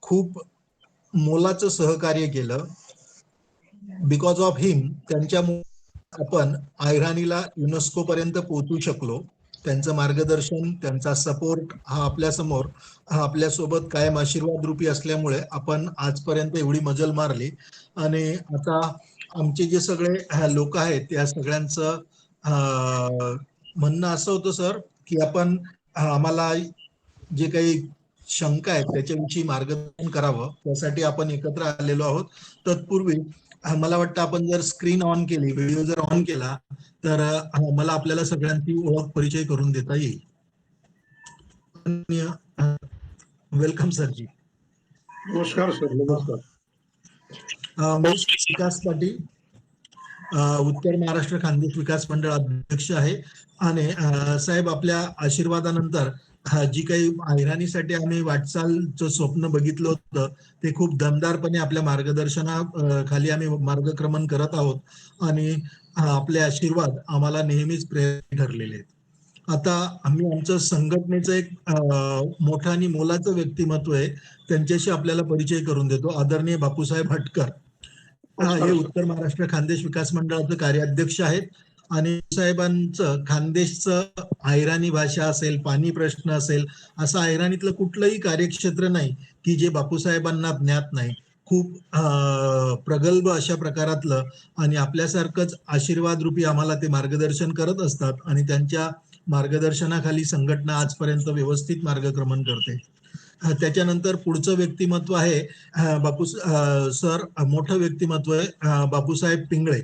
खूप मोलाचं सहकार्य केलं. बिकॉज ऑफ हिम त्यांच्यामुळे आपण आयराणीला युनेस्को पर्यंत पोहोचू शकलो. त्यांचं मार्गदर्शन, त्यांचा सपोर्ट हा आपल्यासमोर, हा आपल्यासोबत कायम आशीर्वाद रूपी असल्यामुळे आपण आजपर्यंत एवढी मजल मारली. आणि आता आमचे जे सगळे लोक आहेत त्या सगळ्यांचं म्हणणं असं होतं सर, की आपण आम्हाला जे काही शंका आहेत त्याच्याविषयी मार्गदर्शन करावं, त्यासाठी आपण एकत्र आलेलो आहोत. तत्पूर्वी मला वाटतं आपण जर स्क्रीन ऑन केली, व्हिडिओ जर ऑन केला, तर मला आपल्याला सगळ्यांची ओळख परिचय करून देता येईल. वेलकम सरजी. नमस्कार सर. नमस्कार. मी विकास पाटील, उत्तर महाराष्ट्र खानदेश विकास मंडळ अध्यक्ष आहे. आणि साहेब, आपल्या आशीर्वादानंतर जी काही आयराणीसाठी आम्ही वाटचालचं स्वप्न बघितलं होतं ते खूप दमदारपणे आपल्या मार्गदर्शनाखाली आम्ही मार्गक्रमण करत आहोत. आणि आपले आशीर्वाद आम्हाला नेहमीच प्रेरक ठरलेले आहेत. आता आम्ही आमचं संघटनेचं एक मोठं आणि मोलाचं व्यक्तिमत्व आहे, त्यांच्याशी आपल्याला परिचय करून देतो. आदरणीय बापूसाहेब हटकर हे उत्तर महाराष्ट्र खानदेश विकास मंडळाचे कार्याध्यक्ष आहेत. आणि साहेबांचं खानदेशचं आयराणी भाषा असेल, पाणी प्रश्न असेल, असं आयराणीतलं कुठलंही कार्यक्षेत्र नाही की जे बापूसाहेबांना ज्ञात नाही. खूप प्रगल्भ अशा प्रकारातलं आणि आपल्यासारखंच आशीर्वाद रूपी आम्हाला ते मार्गदर्शन करत असतात. आणि त्यांच्या मार्गदर्शनाखाली संघटना आजपर्यंत व्यवस्थित मार्गक्रमण करते. त्याच्यानंतर पुढचं व्यक्तिमत्व आहे बापू सर, मोठं व्यक्तिमत्व आहे बापूसाहेब पिंगळे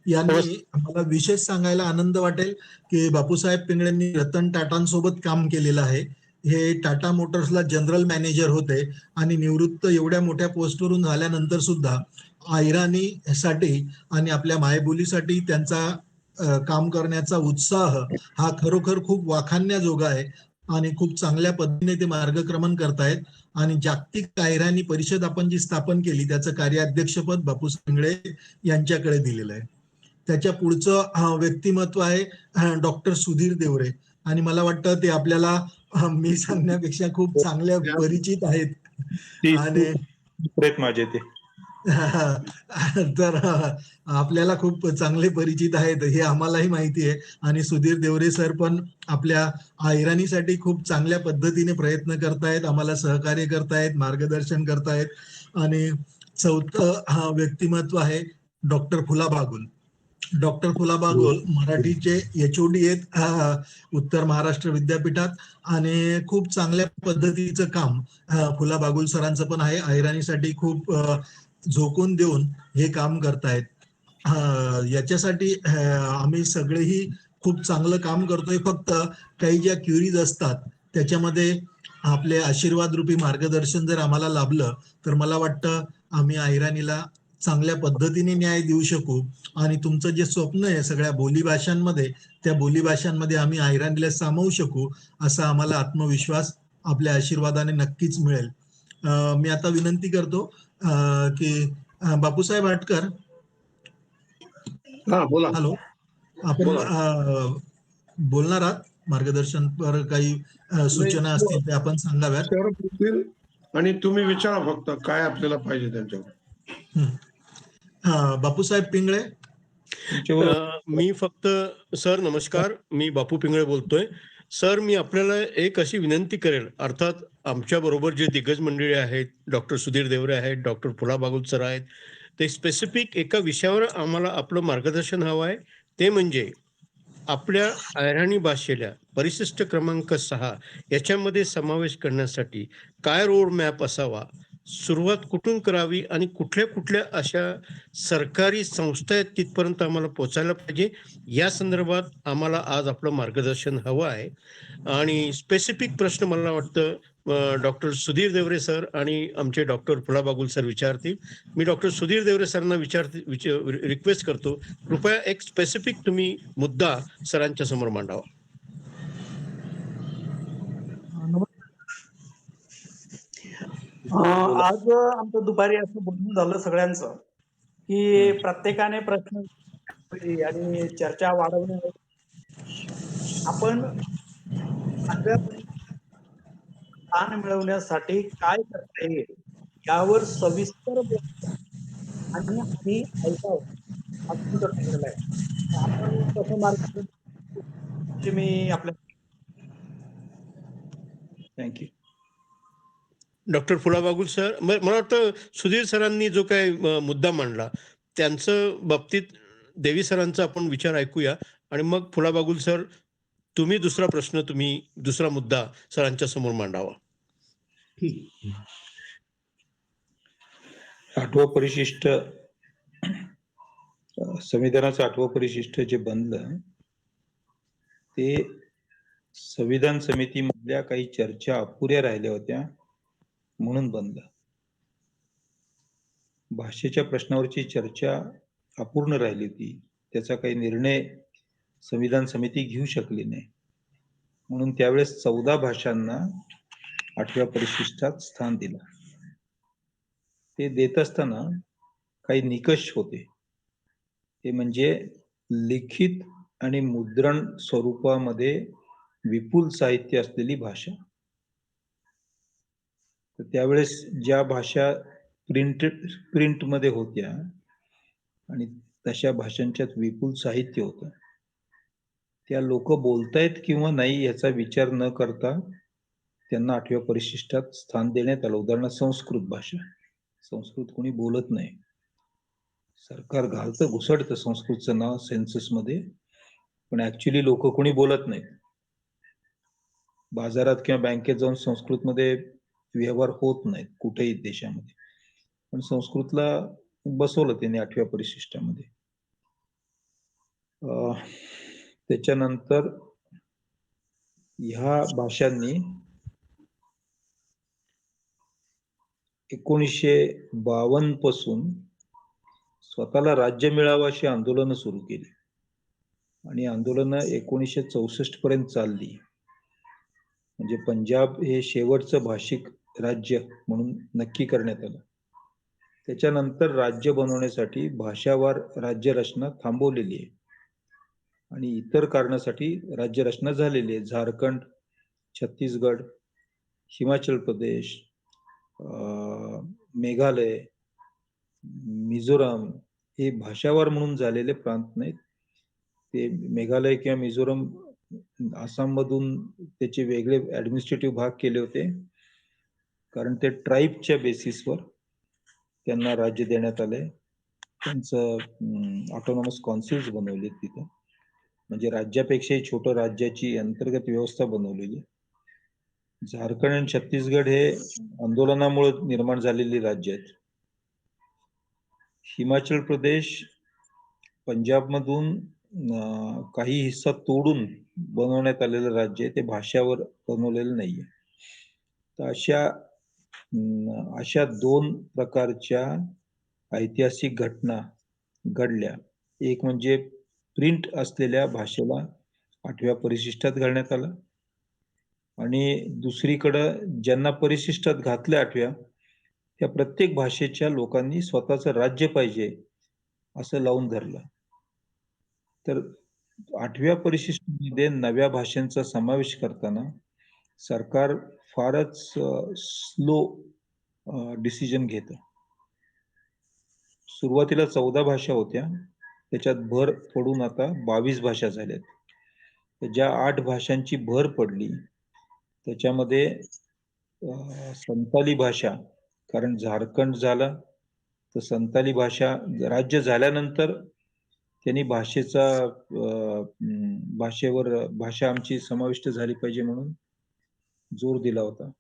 यांनी. मला विशेष सांगायला आनंद वाटेल की बापूसाहेब पिंगळेंनी रतन टाटांसोबत काम केलेलं आहे. हे टाटा मोटर्सला जनरल मॅनेजर होते आणि निवृत्त एवढ्या मोठ्या पोस्टवरून झाल्यानंतर सुद्धा आयराणीसाठी आणि आपल्या मायबोलीसाठी त्यांचा काम करण्याचा उत्साह हा खरोखर खूप वाखाणण्याजोगा आहे. आणि खूप चांगल्या पद्धतीने ते मार्गक्रमण करतायत. आणि जागतिक आयराणी परिषद आपण जी स्थापन केली त्याचं कार्याध्यक्षपद बापूसाहेब पिंगळे यांच्याकडे दिलेलं आहे. त्याच्या पुढचं व्यक्तिमत्व आहे डॉक्टर सुधीर देवरे. आणि मला वाटतं ते आपल्याला मी सांगण्यापेक्षा खूप चांगल्या परिचित आहेत. आणि माझे ते तर आपल्याला खूप चांगले परिचित आहेत हे आम्हालाही माहिती आहे. आणि सुधीर देवरे सर पण आपल्या आयराणीसाठी खूप चांगल्या पद्धतीने प्रयत्न करतायत, आम्हाला सहकार्य करतायत, मार्गदर्शन करतायत. आणि चौथं व्यक्तिमत्व आहे डॉक्टर फुला बागुल. डॉक्टर फुला बागुल मराठीचे HOD आहेत उत्तर महाराष्ट्र विद्यापीठात. आणि खूप चांगल्या पद्धतीचं काम फुला बागुल सरांचं पण आहे. आयराणीसाठी खूप झोकून देऊन हे काम करतायत. याच्यासाठी आम्ही सगळेही खूप चांगलं काम करतोय. फक्त काही ज्या क्युरीज असतात त्याच्यामध्ये आपले आशीर्वाद रूपी मार्गदर्शन जर आम्हाला लाभलं तर मला वाटतं आम्ही आयराणीला चांगल्या पद्धतीने न्याय देऊ शकू. आणि तुमचं जे स्वप्न आहे सगळ्या बोलीभाषांमध्ये, त्या बोलीभाषांमध्ये आम्ही आयराणीला सामावू शकू असा आम्हाला आत्मविश्वास आपल्या आशीर्वादाने नक्कीच मिळेल. मी आता विनंती करतो की बापूसाहेब हटकर, हॅलो, आपण बोलणार आहात? मार्गदर्शनपर काही सूचना असतील ते आपण सांगाव्यात. आणि तुम्ही विचारा फक्त काय आपल्याला पाहिजे त्यांच्यावर. बापूसाहेब पिंगळे. मी फक्त सर नमस्कार, मी बापू पिंगळे बोलतोय. सर, मी आपल्याला एक अशी विनंती करेल, अर्थात आमच्या बरोबर जे दिग्गज मंडळी आहेत, डॉक्टर सुधीर देवरे आहेत, डॉक्टर फुला बागुल सर आहेत, ते स्पेसिफिक एका विषयावर आम्हाला आपलं मार्गदर्शन हवं आहे. ते म्हणजे आपल्या अहिराणी भाषेला परिशिष्ट क्रमांक 6 याच्यामध्ये समावेश करण्यासाठी काय रोड मॅप असावा, सुरुवात कुठून करावी आणि कुठल्या कुठल्या अशा सरकारी संस्था आहेत तिथपर्यंत आम्हाला पोचायला पाहिजे, या संदर्भात आम्हाला आज आपलं मार्गदर्शन हवं आहे. आणि स्पेसिफिक प्रश्न मला वाटतं डॉक्टर सुधीर देवरे सर आणि आमचे डॉक्टर फुला बागुल सर विचारतील. मी डॉक्टर सुधीर देवरे सरांना रिक्वेस्ट करतो, कृपया एक स्पेसिफिक तुम्ही मुद्दा सरांच्या समोर मांडावा. आज आमचं दुपारी असं बोलणं झालं सगळ्यांचं की प्रत्येकाने प्रश्न आणि चर्चा वाढवण्यासाठी आपण स्थान मिळवण्यासाठी काय करता येईल यावर सविस्तर बोलावं आणि आम्ही ऐकावं असं तुमचं ठरलेलं आहे. तर आपण कसं मार्गदर्शन मी आपल्या थँक्यू. डॉक्टर फुलाबागुल सर, मला वाटतं सुधीर सरांनी जो काही मुद्दा मांडला त्यांचं बाबतीत देवी सरांचा आपण विचार ऐकूया आणि मग फुलाबागुल सर तुम्ही दुसरा मुद्दा सरांच्या समोर मांडावा. ठीक. 8वं परिशिष्ट, संविधानाचं 8वं परिशिष्ट जे बनलं ते संविधान समितीमधल्या काही चर्चा अपुऱ्या राहिल्या होत्या म्हणून बनलं. भाषेच्या प्रश्नावरची चर्चा अपूर्ण राहिली होती, त्याचा काही निर्णय संविधान समिती घेऊ शकली नाही, म्हणून त्यावेळेस 14 भाषांना 8व्या परिशिष्टात स्थान दिलं. ते देत असताना काही निकष होते, ते म्हणजे लिखित आणि मुद्रण स्वरूपामध्ये विपुल साहित्य असलेली भाषा. तर त्यावेळेस ज्या भाषा प्रिंटमध्ये होत्या आणि तशा भाषांच्यात विपुल साहित्य होतं, त्या लोक बोलतायत किंवा नाही याचा विचार न करता त्यांना 8व्या परिशिष्टात स्थान देण्यात आलं. उदाहरणार्थ संस्कृत भाषा, संस्कृत कोणी बोलत नाही, सरकार घालतं घुसडतं संस्कृतचं नाव सेन्ससमध्ये, पण ऍक्च्युली लोक कोणी बोलत नाहीत. बाजारात किंवा बँकेत जाऊन संस्कृतमध्ये व्यवहार होत नाहीत कुठेही देशामध्ये, पण संस्कृतला बसवलं त्यांनी 8व्या परिशिष्टामध्ये. त्याच्यानंतर ह्या भाषांनी 1952 पासून स्वतःला राज्य मिळावं अशी आंदोलनं सुरू केली आणि आंदोलनं 1964 पर्यंत चालली. म्हणजे पंजाब हे शेवटचं भाषिक राज्य म्हणून नक्की करण्यात आलं. त्याच्यानंतर राज्य बनवण्यासाठी भाषावार राज्यरचना थांबवलेली आहे आणि इतर कारणासाठी राज्यरचना झालेली आहे. झारखंड, छत्तीसगड, हिमाचल प्रदेश, मेघालय, मिझोराम हे भाषावार म्हणून झालेले प्रांत नाहीत. ते मेघालय किंवा मिझोराम आसाम मधून त्याचे वेगळे ऍडमिनिस्ट्रेटिव्ह भाग केले होते, कारण ते ट्राईबच्या बेसिसवर त्यांना राज्य देण्यात आलंय. त्यांचं ऑटोनॉमस कॉन्सिल्स बनवले तिथं, म्हणजे राज्यापेक्षाही छोटं राज्याची अंतर्गत व्यवस्था बनवलेली. झारखंड आणि छत्तीसगड हे आंदोलनामुळे निर्माण झालेली राज्य आहेत. हिमाचल प्रदेश पंजाबमधून काही हिस्सा तोडून बनवण्यात आलेलं राज्य आहे, ते भाषावर बनवलेलं नाहीये. तर अशा 2 प्रकारच्या ऐतिहासिक घटना घडल्या. एक म्हणजे प्रिंट असलेल्या भाषेला 8व्या परिशिष्टात घालण्यात आलं आणि दुसरीकडं ज्यांना परिशिष्टात घातलं 8व्या, त्या प्रत्येक भाषेच्या लोकांनी स्वतःचं राज्य पाहिजे असं लावून धरलं. तर 8व्या परिशिष्टामध्ये नव्या भाषांचा समावेश करताना सरकार फारच स्लो डिसिजन घेतं. सुरुवातीला 14 भाषा होत्या, त्याच्यात भर पडून आता 22 भाषा झाल्यात. ज्या 8 भाषांची भर पडली त्याच्यामध्ये संताली भाषा, कारण झारखंड झाला तर संताली भाषा राज्य झाल्यानंतर त्यांनी भाषा आमची समाविष्ट झाली पाहिजे म्हणून जोर दिला होता.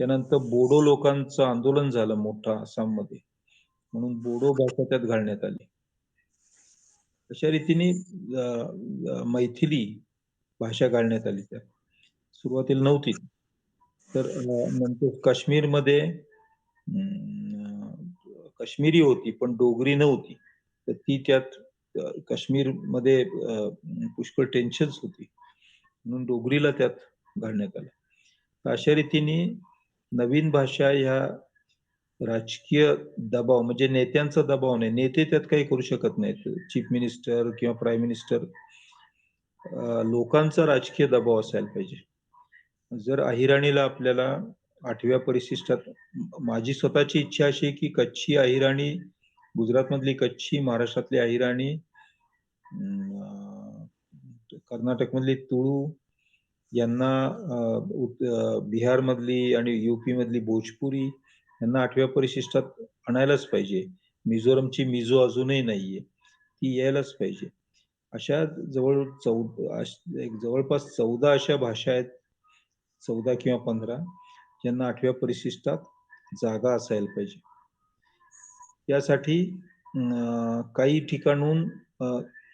त्यानंतर बोडो लोकांचं आंदोलन झालं मोठं आसाममध्ये, म्हणून बोडो भाषा त्यात घालण्यात आली. अशा रीतीने मैथिली भाषा घालण्यात आली. त्यात सुरुवातीला नव्हती, तर नंतर काश्मीरमध्ये काश्मीरी होती पण डोगरी नव्हती, तर ती त्यात काश्मीरमध्ये पुष्कळ टेन्शन्स होती म्हणून डोगरीला त्यात घालण्यात आलं. अशा रीतीने नवीन भाषा ह्या राजकीय दबाव, म्हणजे नेत्यांचा दबाव नाही, नेते त्यात काही करू शकत नाहीत, चीफ मिनिस्टर किंवा प्राईम मिनिस्टर, लोकांचा राजकीय दबाव असायला पाहिजे. जर अहिराणीला आपल्याला 8व्या परिशिष्टात माझी स्वतःची इच्छा अशी आहे की कच्छी, अहिराणी, गुजरातमधली कच्छी, महाराष्ट्रातली अहिराणी, कर्नाटकमधली तुळू यांना बिहारमधली आणि युपी मधली भोजपुरी यांना 8व्या परिशिष्टात आणायलाच पाहिजे. मिझोरमची मिझो अजूनही नाहीये, ती यायलाच पाहिजे. अशा जवळपास 14 अशा भाषा आहेत, 14 किंवा 15 ज्यांना 8व्या परिशिष्टात जागा असायला पाहिजे. यासाठी काही ठिकाणून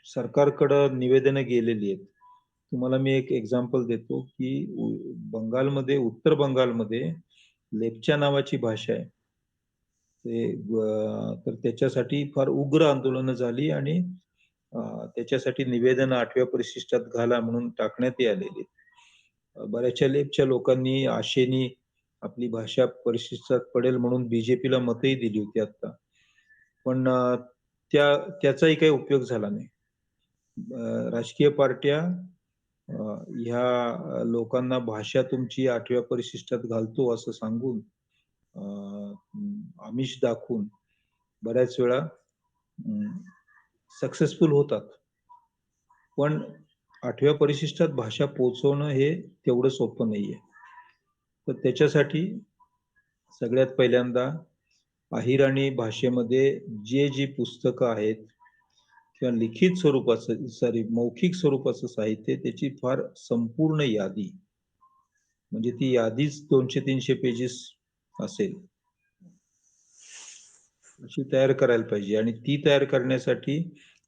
सरकारकडं निवेदनं गेलेली आहेत. तुम्हाला मी एक एक्झाम्पल देतो की बंगालमध्ये, उत्तर बंगालमध्ये लेप्चा नावाची भाषा आहे. तर त्याच्यासाठी फार उग्र आंदोलनं झाली आणि त्याच्यासाठी निवेदन 8व्या परिशिष्टात घाला म्हणून टाकण्यात आलेली. बऱ्याचशा लेपच्या लोकांनी आशेने आपली भाषा परिशिष्टात पडेल म्हणून बीजेपीला मतही दिली होती आता, पण त्याचाही काही उपयोग झाला नाही. राजकीय पार्ट्या ह्या लोकांना भाषा तुमची 8व्या परिशिष्टात घालतो असं सांगून आमिष दाखवून बऱ्याच वेळा सक्सेसफुल होतात, पण 8व्या परिशिष्टात भाषा पोहोचवणं हे तेवढं सोपं नाहीये. तर त्याच्यासाठी सगळ्यात पहिल्यांदा अहिराणी भाषेमध्ये जी पुस्तकं आहेत किंवा लिखित स्वरूपाचं मौखिक स्वरूपाचं साहित्य, त्याची फार संपूर्ण यादी, म्हणजे ती यादीच 200-300 पेजेस असेल अशी तयार करायला पाहिजे. आणि ती तयार करण्यासाठी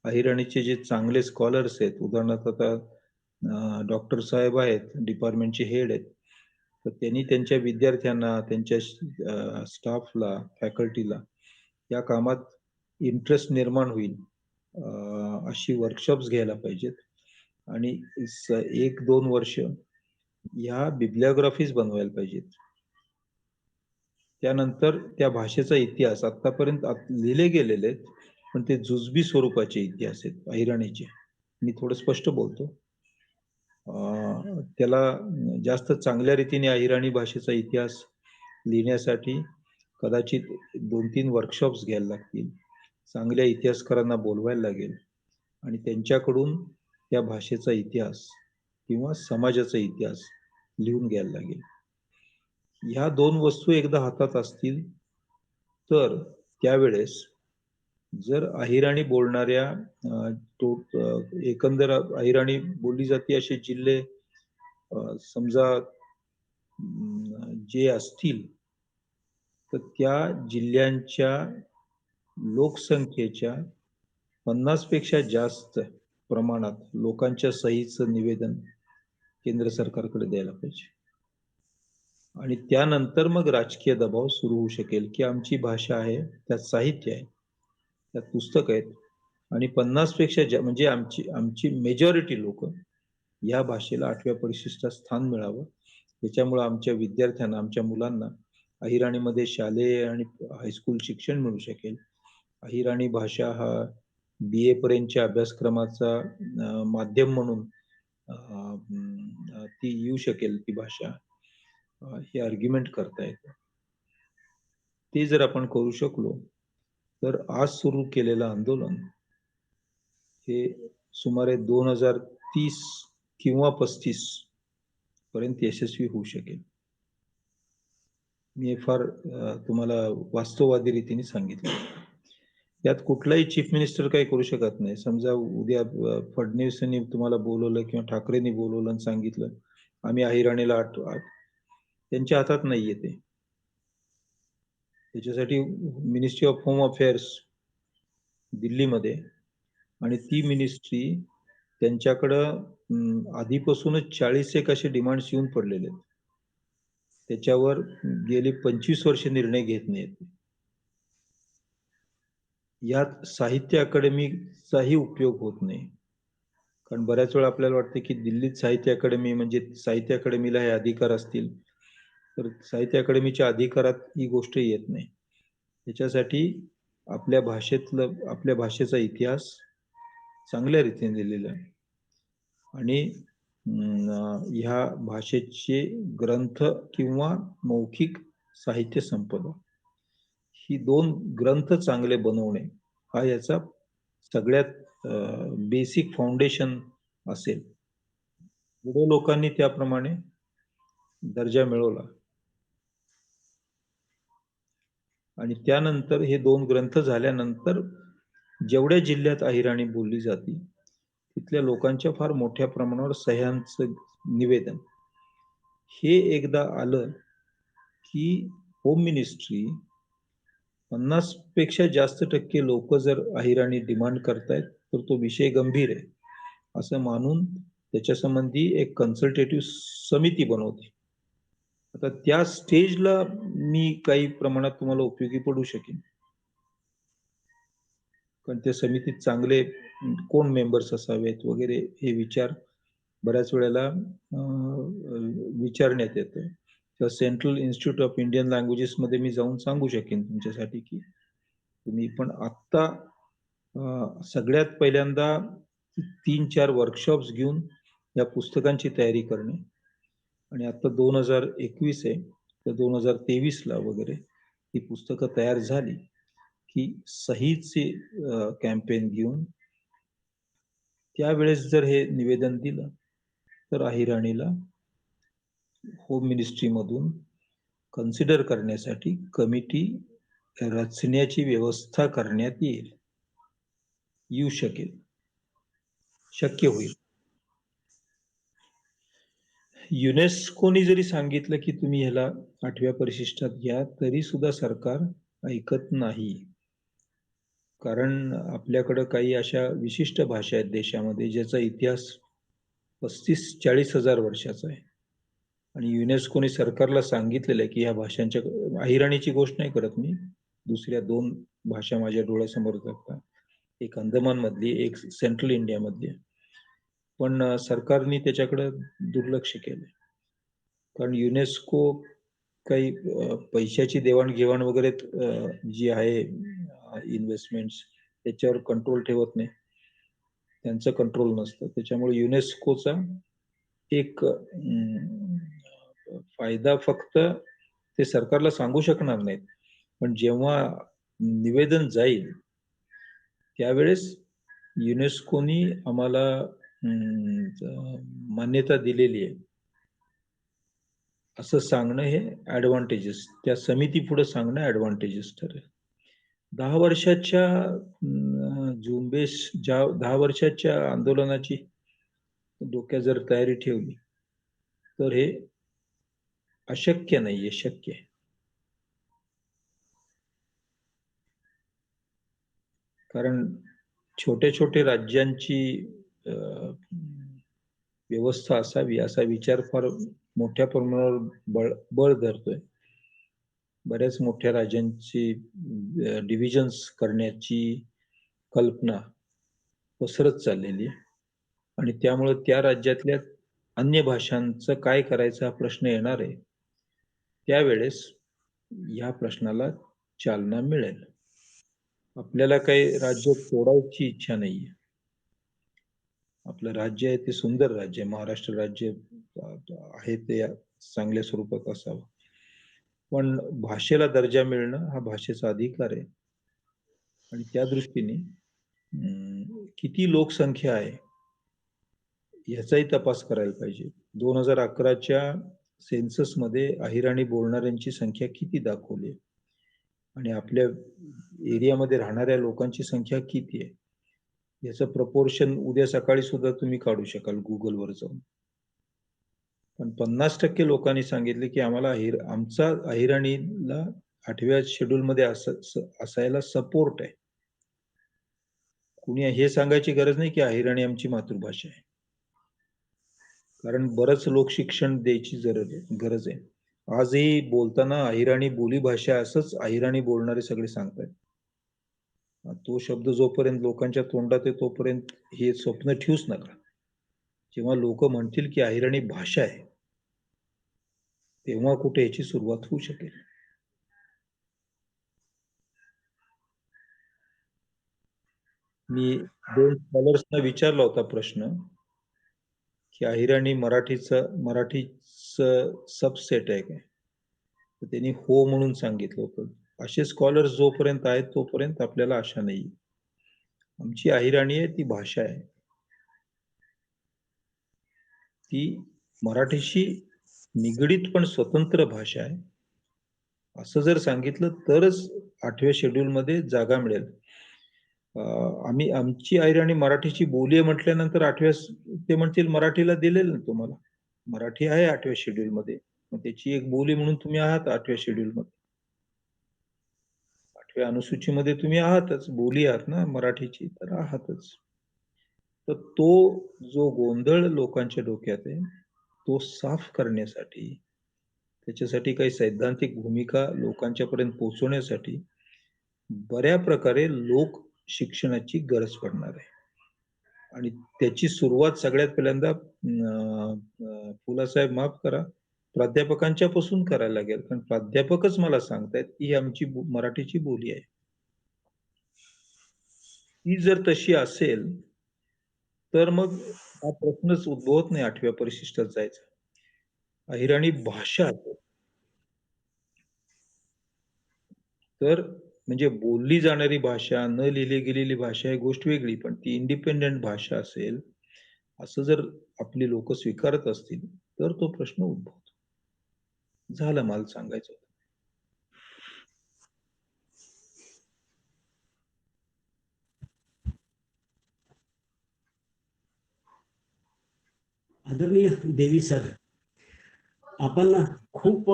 अहिराणीचे जे चांगले स्कॉलर्स आहेत, उदाहरणार्थ आता डॉक्टर साहेब आहेत, डिपार्टमेंटचे हेड आहेत, तर त्यांनी त्यांच्या विद्यार्थ्यांना, त्यांच्या स्टाफला, फॅकल्टीला या कामात इंटरेस्ट निर्माण होईल अशी वर्कशॉप्स घ्यायला पाहिजेत. आणि 1-2 वर्ष ह्या बिब्लिओग्राफीज बनवायला पाहिजेत. त्यानंतर त्या भाषेचा इतिहास आतापर्यंत लिहिले गेलेले आहेत, पण ते जुजबी स्वरूपाचे इतिहास आहेत अहिराणीचे. मी थोडं स्पष्ट बोलतो. त्याला जास्त चांगल्या रीतीने अहिराणी भाषेचा इतिहास लिहिण्यासाठी कदाचित 2-3 वर्कशॉप्स घ्यायला लागतील. चांगल्या इतिहासकारांना बोलवायला लागेल आणि त्यांच्याकडून त्या भाषेचा इतिहास किंवा समाजाचा इतिहास लिहून घ्यायला लागेल. ह्या 2 वस्तू एकदा हातात असतील तर त्यावेळेस जर अहिराणी बोलणाऱ्या एकंदर अहिराणी बोलली जाते असे जिल्हे समजा जे असतील, तर त्या जिल्ह्यांच्या लोकसंख्येच्या 50 पेक्षा जास्त प्रमाणात लोकांच्या सहीचं निवेदन केंद्र सरकारकडे द्यायला पाहिजे. आणि त्यानंतर मग राजकीय दबाव सुरू होऊ शकेल की आमची भाषा आहे, त्यात साहित्य आहे, त्यात पुस्तक आहेत आणि 50 पेक्षा म्हणजे आमची मेजॉरिटी लोक या भाषेला 8व्या परिशिष्टात स्थान मिळावं, त्याच्यामुळे आमच्या विद्यार्थ्यांना, आमच्या मुलांना अहिराणीमध्ये शालेय आणि हायस्कूल शिक्षण मिळू शकेल. अहिराणी भाषा हा BA पर्यंतच्या अभ्यासक्रमाचा माध्यम म्हणून ती येऊ शकेल ती भाषा, हे आर्ग्युमेंट करता येतं. ते जर आपण करू शकलो तर आज सुरू केलेलं आंदोलन हे सुमारे 2030 किंवा 35 पर्यंत यशस्वी होऊ शकेल. मी फार तुम्हाला वास्तववादी रीतीने सांगितलं. यात कुठलाही चीफ मिनिस्टर काही करू शकत नाही. समजा उद्या फडणवीसांनी तुम्हाला बोलवलं किंवा ठाकरेंनी बोलवलं आणि सांगितलं आम्ही अहिराणीला त्यांच्या हातात नाहीये ते. त्याच्यासाठी मिनिस्ट्री ऑफ होम अफेअर्स दिल्लीमध्ये आणि ती मिनिस्ट्री त्यांच्याकडं आधीपासूनच 40 असे डिमांड्स येऊन पडलेले आहेत. त्याच्यावर गेली 25 वर्ष निर्णय घेत नाहीत. यात साहित्य अकादमीचाही उपयोग होत नाही. कारण बऱ्याच वेळा आपल्याला वाटतं की दिल्लीत साहित्य अकादमी म्हणजे साहित्य अकादमीला हे अधिकार असतील, तर साहित्य अकादमीच्या अधिकारात ही गोष्ट येत नाही. त्याच्यासाठी आपल्या भाषेचा इतिहास चांगल्या रीतीने लिहिलेला आहे आणि ह्या भाषेचे ग्रंथ किंवा मौखिक साहित्य संपदा ही 2 ग्रंथ चांगले बनवणे हा याचा सगळ्यात बेसिक फाउंडेशन असेल. पुढे लोकांनी त्याप्रमाणे दर्जा मिळवला आणि त्यानंतर हे 2 ग्रंथ झाल्यानंतर जेवढ्या जिल्ह्यात अहिराणी बोलली जाते तिथल्या लोकांच्या फार मोठ्या प्रमाणावर सह्यांचं निवेदन हे एकदा आलं की होम मिनिस्ट्री 50 पेक्षा जास्त टक्के लोक जर अहिराणी डिमांड करतायत तर तो विषय गंभीर आहे असं मानून त्याच्या संबंधी एक कन्सल्टेटिव्ह समिती बनवते. आता त्या स्टेजला मी काही प्रमाणात तुम्हाला उपयोगी पडू शकेन, कारण त्या समितीत चांगले कोण मेंबर्स असावेत वगैरे हे विचार बऱ्याच वेळेला विचारण्यात येतं. किंवा central institute of Indian languages मध्ये मी जाऊन सांगू शकेन तुमच्यासाठी की तुम्ही पण आत्ता सगळ्यात पहिल्यांदा 3-4 वर्कशॉप्स घेऊन या पुस्तकांची तयारी करणे आणि आता 2021 आहे तर 2023ला वगैरे ही पुस्तकं तयार झाली की सहीचे कॅम्पेन घेऊन त्यावेळेस जर हे निवेदन दिलं तर अहिराणीला होम मिनिस्ट्रीमधून कन्सिडर करण्यासाठी कमिटी रचण्याची व्यवस्था करण्यात येऊ शकेल, शक्य होईल. युनेस्कोनी जरी सांगितलं की तुम्ही ह्याला 8व्या परिशिष्टात घ्या तरी सुद्धा सरकार ऐकत नाही, कारण आपल्याकडं काही अशा विशिष्ट भाषा आहेत देशामध्ये ज्याचा इतिहास 35-40 हजार वर्षाचा आहे आणि युनेस्कोने सरकारला सांगितलेलं आहे की ह्या भाषांच्या, अहिराणीची गोष्ट नाही करत मी, दुसऱ्या 2 भाषा माझ्या डोळ्यासमोर जातात, एक अंदमान मधली एक सेंट्रल इंडिया मधली, पण सरकारने त्याच्याकडे दुर्लक्ष केलं कारण युनेस्को काही पैशाची देवाणघेवाण वगैरे जी आहे इन्व्हेस्टमेंट्स त्याच्यावर कंट्रोल ठेवत नाही, त्यांचं कंट्रोल नसतं. त्याच्यामुळे युनेस्कोचा एक फायदा फक्त ते सरकारला सांगू शकणार नाहीत, पण जेव्हा निवेदन जाईल त्यावेळेस युनेस्कोनी आम्हाला मान्यता दिलेली आहे असं सांगणं हे ऍडव्हान्टेजेस, त्या समिती पुढे सांगणं ऍडव्हान्टेजेस ठरेल. 10 वर्षाच्या झुंबेश 10 वर्षाच्या आंदोलनाची डोक्यात जर तयारी ठेवली तर हे अशक्य नाहीये, शक्य आहे. कारण छोटे छोटे राज्यांची व्यवस्था असावी असा विचार फार मोठ्या प्रमाणावर बळ धरतोय. बऱ्याच मोठ्या राज्यांची डिव्हिजन्स करण्याची कल्पना पसरत चाललेली आहे आणि त्यामुळे त्या राज्यातल्या अन्य भाषांचं काय करायचा प्रश्न येणार आहे त्यावेळेस या प्रश्नाला चालना मिळेल. आपल्याला काही राज्य तोडायची इच्छा नाहीये. आपलं राज्य आहे ते सुंदर राज्य आहे, महाराष्ट्र राज्य आहे ते चांगल्या स्वरूपात असावं, पण भाषेला दर्जा मिळणं हा भाषेचा अधिकार आहे आणि त्या दृष्टीने किती लोकसंख्या आहे ह्याचाही तपास करायला पाहिजे. 2011च्या सेन्सस मध्ये अहिराणी बोलणाऱ्यांची संख्या किती दाखवली आणि आपल्या एरियामध्ये राहणाऱ्या लोकांची संख्या किती आहे याचं प्रपोर्शन उद्या सकाळी सुद्धा तुम्ही काढू शकाल गुगलवर जाऊन. पण 50% लोकांनी सांगितले की आम्हाला आमचा अहिराणीला 8व्या शेड्यूल मध्ये असायला सपोर्ट आहे. कुणी हे सांगायची गरज नाही की अहिराणी आमची मातृभाषा आहे, कारण बरंच लोक शिक्षण द्यायची गरज आहे. आजही बोलताना अहिराणी बोली भाषा असंच अहिराणी बोलणारे सगळे सांगतात. तो शब्द जोपर्यंत लोकांच्या तोंडात आहे तोपर्यंत हे स्वप्न ठेवूच नका. जेव्हा लोक म्हणतील की अहिराणी भाषा आहे तेव्हा कुठे याची सुरुवात होऊ शकेल. मी 2 स्कॉलर्सना विचारला होता प्रश्न की अहिराणी मराठीचं सबसेट आहे काय, तर त्यांनी हो म्हणून सांगितलं होतं. असे स्कॉलर्स जोपर्यंत आहेत तोपर्यंत आपल्याला आशा नाही. आमची अहिराणी आहे ती भाषा आहे, ती मराठीशी निगडीत पण स्वतंत्र भाषा आहे. असं जर सांगितलं तरच 8व्या शेड्यूल मध्ये जागा मिळेल. आमची अहिराणी मराठीची बोली आहे म्हटल्यानंतर ते म्हणतील मराठीला दिलेलं ना तुम्हाला, मराठी आहे 8व्या शेड्यूल मध्ये, मग त्याची एक बोली म्हणून तुम्ही आहात 8व्या शेड्यूल मध्ये, 8व्या अनुसूचीमध्ये तुम्ही आहातच, बोली आहात ना मराठीची, तर आहातच. तर तो जो गोंधळ लोकांच्या डोक्यात आहे तो साफ करण्यासाठी, त्याच्यासाठी काही सैद्धांतिक भूमिका लोकांच्या पर्यंत पोहोचवण्यासाठी बऱ्या प्रकारे लोक शिक्षणाची गरज पडणार आहे. आणि त्याची सुरुवात सगळ्यात पहिल्यांदा फुलासाहेब माफ करा, प्राध्यापकांच्या पासून करायला लागेल, कारण प्राध्यापकच मला सांगतायत की ही आमची मराठीची बोली आहे. ती जर तशी असेल तर मग हा प्रश्नच उद्भवत नाही 8व्या परिशिष्टात जायचा. अहिराणी भाषा तर म्हणजे बोलली जाणारी भाषा, न लिहिली गेलेली भाषा ही गोष्ट वेगळी, पण ती इंडिपेंडेंट भाषा असेल असं जर आपली लोक स्वीकारत असतील तर तो प्रश्न उद्भवतो. झालं मला सांगायचं होतं. आदरणीय देवी सर, आपण खूप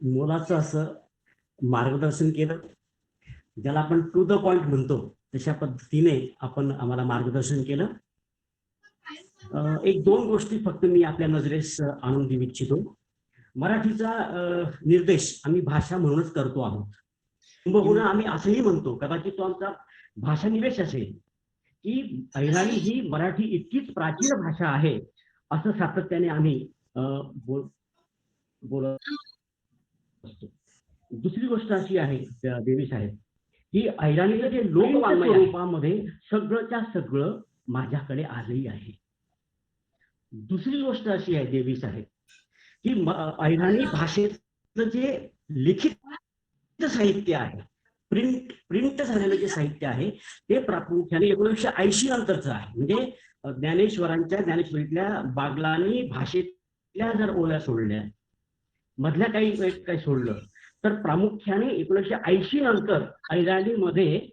मोलाचं असं मार्गदर्शन केलं, ज्याला आपण टू द पॉइंट म्हणतो तशा पद्धतीने आपण आम्हाला मार्गदर्शन केलं. एक दोन गोष्टी फक्त मी आपल्या नजरेस आणून देऊ इच्छितो. मराठीचा निर्देश आम्ही भाषा म्हणूनच करतो आहोत. किंबहुना आम्ही असंही म्हणतो, कदाचित तो आमचा भाषानिवेश असेल, की अहिराणी ही मराठी इतकीच प्राचीन भाषा आहे असं सातत्याने आम्ही बोलत असतो. दुसरी गोष्ट अशी आहे देवी साहेब, की अहिराणीचं जे लोकवाङ्मय स्वरूपामध्ये सगळंच्या सगळं माझ्याकडे आलंही आहे. दुसरी गोष्ट अशी आहे देवी साहेब, की अहिराणी भाषेचं जे लिखित साहित्य आहे, प्रिंट झालेलं जे साहित्य आहे ते प्रामुख्याने 1980 नंतरचं आहे. म्हणजे ज्ञानेश्वरीतल्या बागलानी भाषेतल्या जर ओळ्या सोडल्या, मधल्या काही सोडलं, तर प्रामुख्याने 1980 नंतर अहिराणीमध्ये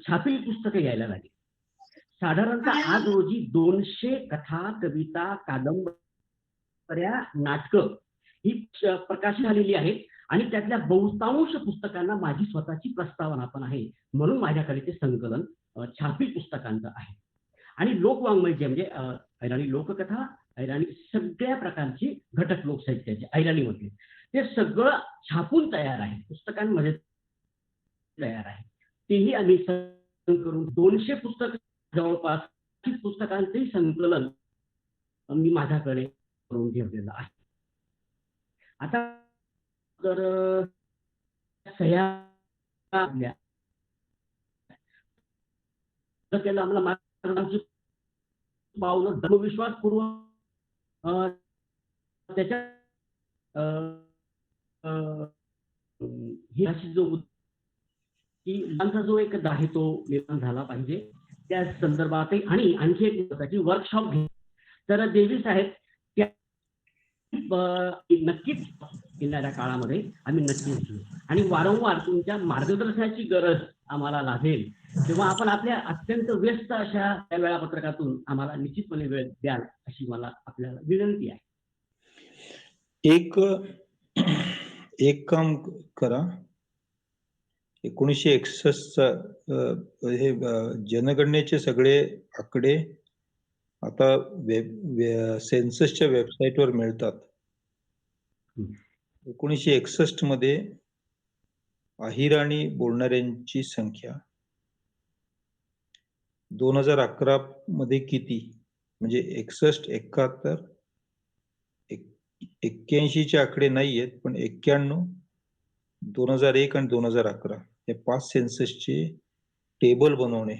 छापील पुस्तकं यायला लागली. साधारणतः आज रोजी 200 कथा, कविता, कादंबऱ्या, नाटकं ही प्रकाशित झालेली आहेत आणि त्यातल्या बहुतांश पुस्तकांना माझी स्वतःची प्रस्तावना पण आहे. म्हणून माझ्याकडे ते संकलन छापील पुस्तकांचं आहे. आणि लोकवाङ्मय जे म्हणजे अहिराणी लोककथा, अहिराणी सगळ्या प्रकारची घटक लोकसाहित्याचे अहिराणीमध्ये, ते सगळं छापून तयार आहे, पुस्तकांमध्ये तयार आहे. तेही आम्ही करून 200 पुस्तक, जवळपास पुस्तकांचंही संकलन मी माझ्याकडे करून ठेवलेलं आहे. आता तर सह्या केलं आम्हाला पावलं धर्मविश्वासपूर्वक त्याच्या ही अशी जो की मुलांचा जो एक आहे तो निर्माण झाला पाहिजे, त्या संदर्भातही. आणि आणखी एक वर्कशॉप घे, तर देवी साहेब त्या नक्कीच येणाऱ्या काळामध्ये आम्ही नक्कीच घेऊ. आणि वारंवार तुमच्या मार्गदर्शनाची गरज आम्हाला लागेल तेव्हा आपण आपल्या अत्यंत व्यस्त अशा वेळापत्रकातून आम्हाला निश्चितपणे वेळ द्याल अशी मला आपल्याला विनंती आहे. एक काम करा, 1961 हे जनगणनेचे सगळे आकडे आता सेन्ससच्या वेबसाईटवर मिळतात. 1961 मध्ये अहिराणी बोलणाऱ्यांची संख्या 2011 मध्ये किती, म्हणजे 61, 71, 81चे आकडे नाही आहेत, पण 91, 2001 आणि 2011 हे 5 सेन्ससचे टेबल बनवणे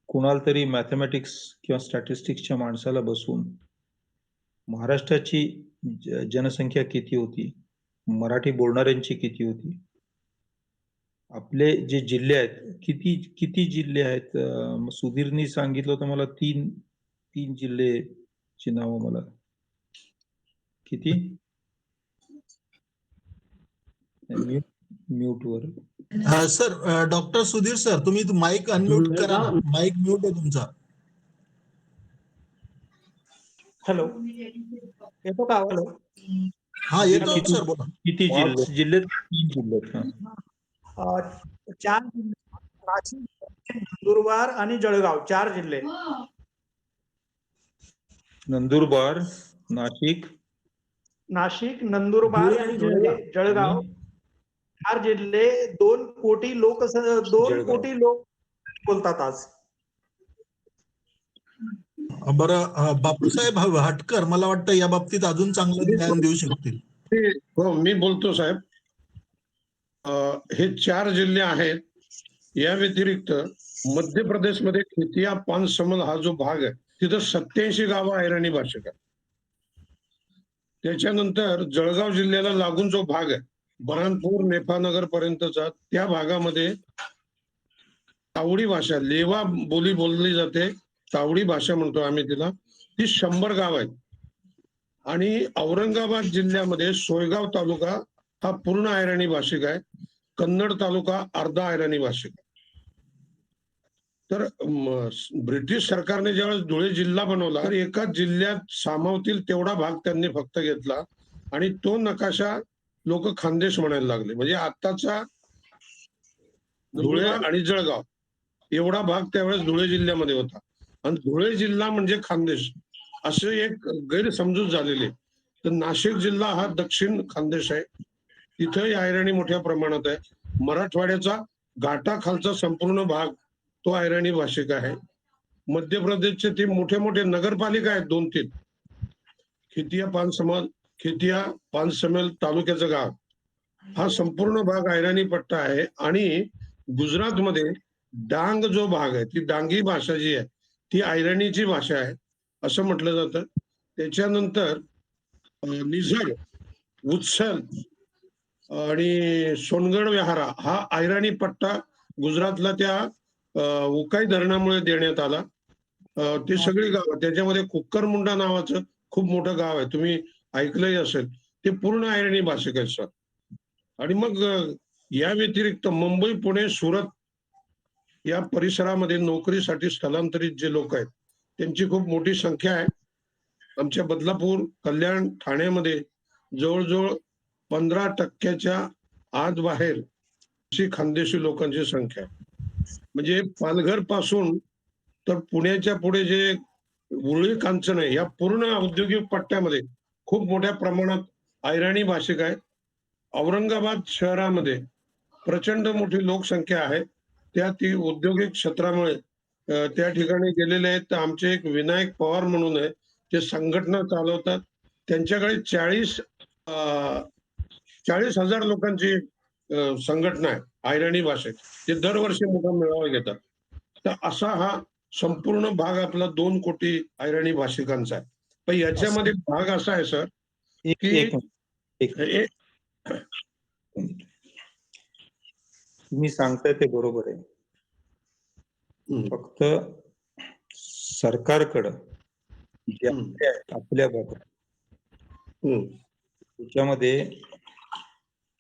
कुणाला तरी मॅथमॅटिक्स किंवा स्टॅटिस्टिक्सच्या माणसाला बसून महाराष्ट्राची जनसंख्या किती होती, मराठी बोलणाऱ्यांची किती होती, आपले जे जिल्हे आहेत किती किती जिल्हे आहेत, सुधीरनी सांगितलं होतं मला तीन जिल्हेची नावं मला. किती? म्यूट वर. सर डॉक्टर सुधीर सर, तुम्ही माईक अनम्यूट करा ना. माईक म्यूट आहे तुमचा. हॅलो, येतो का? हॅलो, हा येतो सर, बोला. किती जिल्हे? 3 जिल्हे. 4 जिल्हे: नाशिक, नंदुरबार आणि जळगाव. 4 जिल्हे. नंदुरबार, नाशिक, नंदुरबार, धुळे आणि जळगाव. 4 जिल्हे. 2 कोटी लोक बोलतात आज. बरं, बापूसाहेब हटकर मला वाटतं या बाबतीत अजून चांगलं ज्ञान देऊ शकतील. हो, मी बोलतो साहेब. हे 4 जिल्हे आहेत. या व्यतिरिक्त मध्य प्रदेशमध्ये खेतिया पानसमल हा जो भाग आहे तिथं 87 गावं अहिराणी भाषिक आहे. त्याच्यानंतर जळगाव जिल्ह्याला लागून जो भाग आहे बऱ्हाणपूर नेपानगर पर्यंतचा, त्या भागामध्ये तावडी भाषा, लेवा बोली बोलली जाते. तावडी भाषा म्हणतो आम्ही तिला. ती 100 गाव आहेत. आणि औरंगाबाद जिल्ह्यामध्ये सोयगाव तालुका हा पूर्ण अहिराणी भाषिक आहे. कन्नड तालुका अर्धा अहिराणी भाषिक आहे. तर ब्रिटिश सरकारने ज्यावेळेस धुळे जिल्हा बनवला तर एकाच जिल्ह्यात सामावतील तेवढा भाग त्यांनी फक्त घेतला आणि तो नकाशा लोक खानदेश म्हणायला लागले. म्हणजे आताचा धुळे आणि जळगाव एवढा भाग त्यावेळेस धुळे जिल्ह्यामध्ये होता आणि धुळे जिल्हा म्हणजे खानदेश असे एक गैरसमजूत झालेले. तर नाशिक जिल्हा हा दक्षिण खानदेश आहे. तिथेही अहिराणी मोठ्या प्रमाणात आहे. मराठवाड्याचा घाटाखालचा संपूर्ण भाग तो अहिराणी भाषिक आहे. मध्य प्रदेशचे ते मोठे मोठे नगरपालिका आहेत 2-3. खेतिया पानसमेल तालुक्याचं गाव हा संपूर्ण भाग अहिराणी पट्टा आहे. आणि गुजरातमध्ये डांग जो भाग आहे ती डांगी भाषा जी आहे ती अहिराणीची भाषा आहे असं म्हटलं जातं. त्याच्यानंतर निझर, उत्सल आणि सोनगड विहारा हा अहिराणी पट्टा गुजरातला त्या उकाई धरणामुळे देण्यात आला. ते सगळी गाव, त्याच्यामध्ये कुक्करमुंडा नावाचं खूप मोठं गाव आहे, तुम्ही ऐकलंही असेल. ते पूर्ण अहिराणी भाषिक आहेत सर. आणि मग या व्यतिरिक्त मुंबई, पुणे, सुरत या परिसरामध्ये नोकरीसाठी स्थलांतरित जे लोक आहेत त्यांची खूप मोठी संख्या आहे. आमच्या बदलापूर, कल्याण, ठाण्यामध्ये जवळजवळ 15% आत बाहेर अशी खानदेशी लोकांची संख्या आहे. म्हणजे पालघर पासून तर पुण्याच्या पुढे जे उरळी कांचन आहे या पूर्ण औद्योगिक पट्ट्यामध्ये खूप मोठ्या प्रमाणात अहिराणी भाषिक आहे. औरंगाबाद शहरामध्ये प्रचंड मोठी लोकसंख्या आहे. त्या ती औद्योगिक क्षेत्रामुळे त्या ठिकाणी गेलेले आहेत. तर आमचे एक विनायक पवार म्हणून आहे, ते संघटना चालवतात. त्यांच्याकडे 40,000 लोकांची संघटना आहे अहिराणी भाषेत. ते दरवर्षी मोठा मेळावा घेतात. तर असा हा संपूर्ण भाग आपला 2 कोटी अहिराणी भाषिकांचा आहे. पण याच्यामध्ये भाग असा आहे सर की तुम्ही सांगताय ते बरोबर आहे. फक्त सरकारकडं जे आपल्या भागात त्याच्यामध्ये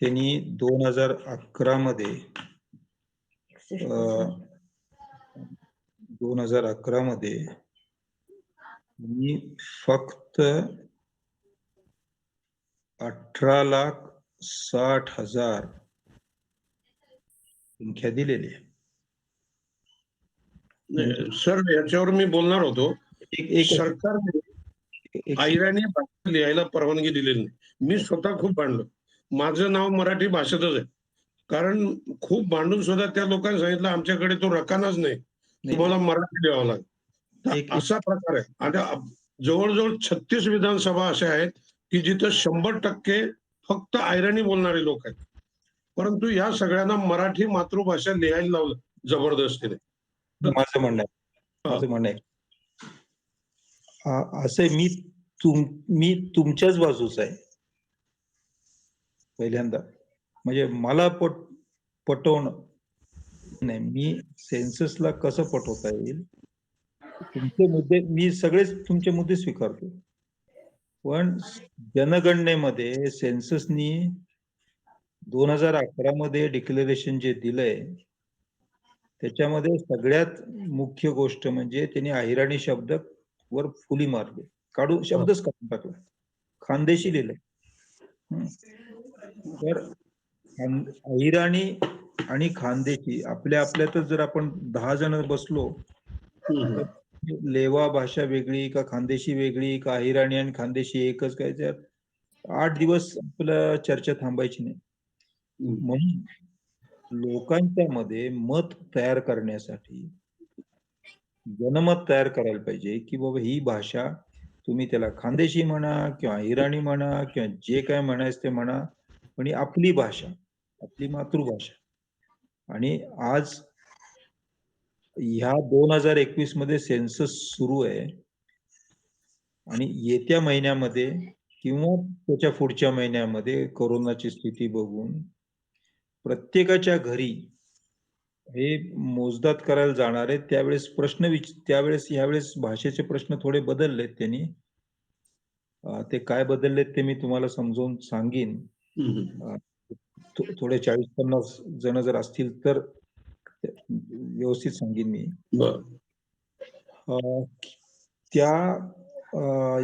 त्यांनी 2011 मध्ये 2011 मध्ये मी फक्त 18,60,000 संख्या दिलेली आहे. सर याच्यावर मी बोलणार होतो. सरकारने अहिराणी भाषा लिहायला परवानगी दिलेली नाही. मी स्वतः खूप भांडलो. माझं नाव मराठी भाषेतच आहे, कारण खूप भांडून सुद्धा त्या लोकांनी सांगितलं आमच्याकडे तो रकानाच नाही, तुम्हाला मराठी लिहावं लागेल. असा प्रकार आहे. आता जवळजवळ 36 विधानसभा अशा आहेत की जिथं 100% फक्त अहिराणी बोलणारे लोक आहेत. परंतु या सगळ्यांना मराठी मातृभाषा लिहायला लावलं जबरदस्तीने. माझं म्हणणं आहे माझं म्हणणं आहे. असं मी तुमच्याच बाजूच आहे पहिल्यांदा. म्हणजे मला पटवणं नाही, मी सेन्ससला कसं पटवता येईल, तुमचे मुद्दे मी सगळेच तुमचे मुद्दे स्वीकारतो, पण जनगणनेमध्ये सेन्ससनी 2011 मध्ये डिक्लेरेशन जे दिलंय त्याच्यामध्ये सगळ्यात मुख्य गोष्ट म्हणजे त्यांनी अहिराणी शब्द वर फुली मारली, शब्दच काढून टाकला, खानदेशी लिहिलंय. तर अहिराणी आणि खानदेशी आपल्या आपल्यातच जर आपण 10 जण बसलो तर लेवा भाषा वेगळी का खानदेशी वेगळी का अहिराणी आणि खानदेशी एकच काय, तर 8 दिवस आपल्याला चर्चा थांबायची नाही. म्हणून लोकांच्या मध्ये मत तयार करण्यासाठी जनमत तयार करायला पाहिजे की बाबा ही भाषा तुम्ही त्याला खानदेशी म्हणा किंवा अहिराणी म्हणा किंवा जे काय म्हणायचं ते म्हणा, पण ही आपली भाषा, आपली मातृभाषा. आणि आज ह्या 2021 मध्ये सेन्सस सुरू आहे आणि येत्या महिन्यामध्ये किंवा त्याच्या पुढच्या महिन्यामध्ये कोरोनाची स्थिती बघून प्रत्येकाच्या घरी हे मोजदाद करायला जाणार आहे. त्यावेळेस यावेळेस भाषेचे प्रश्न थोडे बदललेत त्यांनी. ते काय बदललेत ते मी तुम्हाला समजावून सांगेन. थोडे 40-50 जण जर असतील तर व्यवस्थित सांगेन मी. त्या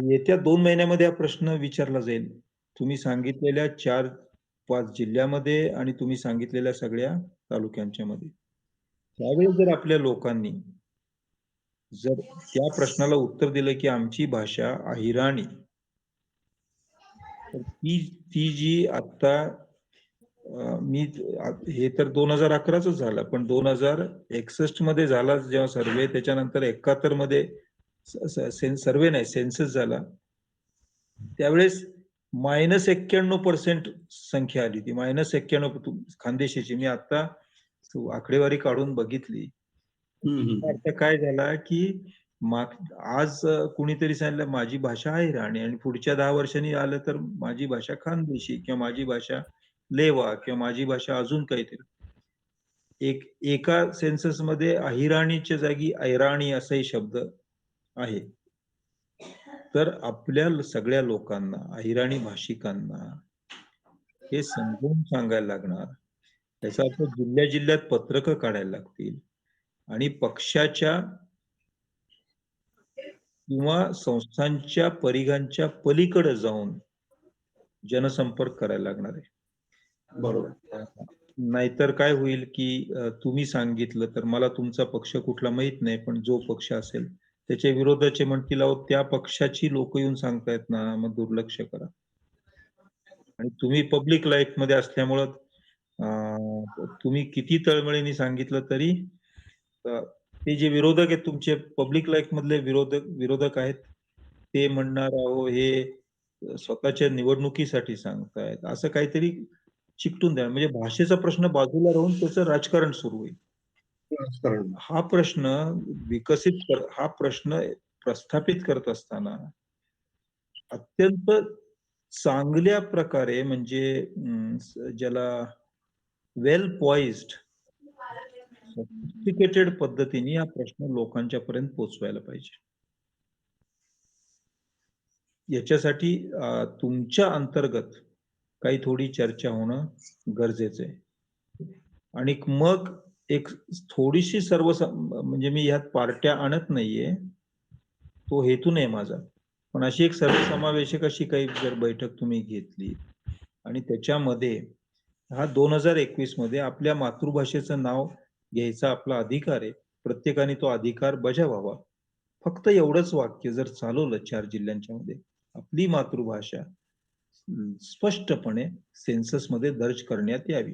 येत्या 2 महिन्यामध्ये हा प्रश्न विचारला जाईल. तुम्ही सांगितलेल्या 4-5 जिल्ह्यामध्ये आणि तुम्ही सांगितलेल्या सगळ्या तालुक्यांच्या मध्ये. त्यावेळेस जर आपल्या लोकांनी जर त्या प्रश्नाला उत्तर दिलं की आमची भाषा अहिराणी, तर ती जी आता मी हे तर 2011च झालं, पण 2061 मध्ये झाला जेव्हा सर्वे, त्याच्यानंतर 71 मध्ये सर्वे नाही सेन्सस झाला, त्यावेळेस -91% संख्या आली. ती -91 खानदेशीची. मी आता आकडेवारी काढून बघितली. अर्थ काय झाला की आज कुणीतरी सांगितलं माझी भाषा अहिराणी आणि पुढच्या 10 वर्षांनी आलं तर माझी भाषा खानदेशी किंवा माझी भाषा लेवा किंवा माझी भाषा अजून काहीतरी. एका सेन्सस मध्ये अहिराणीच्या जागी ऐराणी असाही शब्द आहे. तर आपल्या सगळ्या लोकांना, अहिराणी भाषिकांना हे समजून सांगायला लागणार. त्याचा अर्थ जिल्ह्यात पत्रकं काढायला लागतील आणि पक्षाच्या किंवा संस्थांच्या परिघांच्या पलीकडे जाऊन जनसंपर्क करायला लागणार आहे. बरोबर. नाहीतर काय होईल की तुम्ही सांगितलं तर मला तुमचा पक्ष कुठला माहित नाही, पण जो पक्ष असेल त्याच्या विरोधाचे म्हणतील अहो त्या पक्षाची लोक येऊन सांगतायत ना, मग दुर्लक्ष करा. आणि तुम्ही पब्लिक लाईफ मध्ये असल्यामुळं तुम्ही किती तळमळीने सांगितलं तरी ते जे विरोधक आहेत तुमचे पब्लिक लाईफ मधले विरोधक आहेत, ते म्हणणार अहो हे स्वतःच्या निवडणुकीसाठी सांगतायत, असं काहीतरी चिकटून द्या. म्हणजे भाषेचा प्रश्न बाजूला राहून त्याचं राजकारण सुरू होईल. हा प्रश्न प्रस्थापित करत असताना अत्यंत चांगल्या प्रकारे, म्हणजे ज्याला वेल पॉइज्ड सोफिस्टिकेटेड पद्धतीने हा प्रश्न लोकांच्या पर्यंत पोहोचवायला पाहिजे. याच्यासाठी तुमच्या अंतर्गत काही थोडी चर्चा होणं गरजेचं आहे. आणि मग एक थोडीशी म्हणजे मी ह्यात पार्ट्या आणत नाहीये, तो हेतू नाही माझा, पण अशी एक सर्वसमावेशक अशी काही जर बैठक तुम्ही घेतली आणि त्याच्यामध्ये हा 2021 मध्ये आपल्या मातृभाषेचं नाव घ्यायचा आपला अधिकार आहे, प्रत्येकाने तो अधिकार बजावावा. फक्त एवढंच वाक्य जर चालवलं 4 जिल्ह्यांच्या मध्ये, आपली मातृभाषा स्पष्टपणे सेन्सस मध्ये दर्ज करण्यात यावी.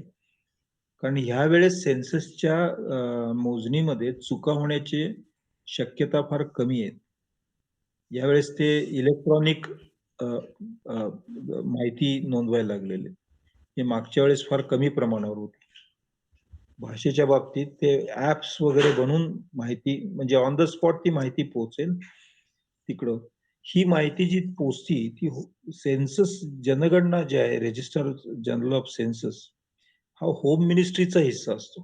कारण ह्या वेळेस सेन्ससच्या मोजणीमध्ये चुका होण्याची शक्यता फार कमी आहे. यावेळेस ते इलेक्ट्रॉनिक माहिती नोंदवायला लागलेले, हे मागच्या वेळेस फार कमी प्रमाणावर होते. भाषेच्या बाबतीत ते ऍप्स वगैरे बनवून माहिती म्हणजे ऑन द स्पॉट ती माहिती पोहोचेल तिकडं. ही माहिती जी पोचती ती सेन्सस जनगणना जी आहे, रजिस्टर जनरल ऑफ सेन्सस, हा होम मिनिस्ट्रीचा हिस्सा असतो.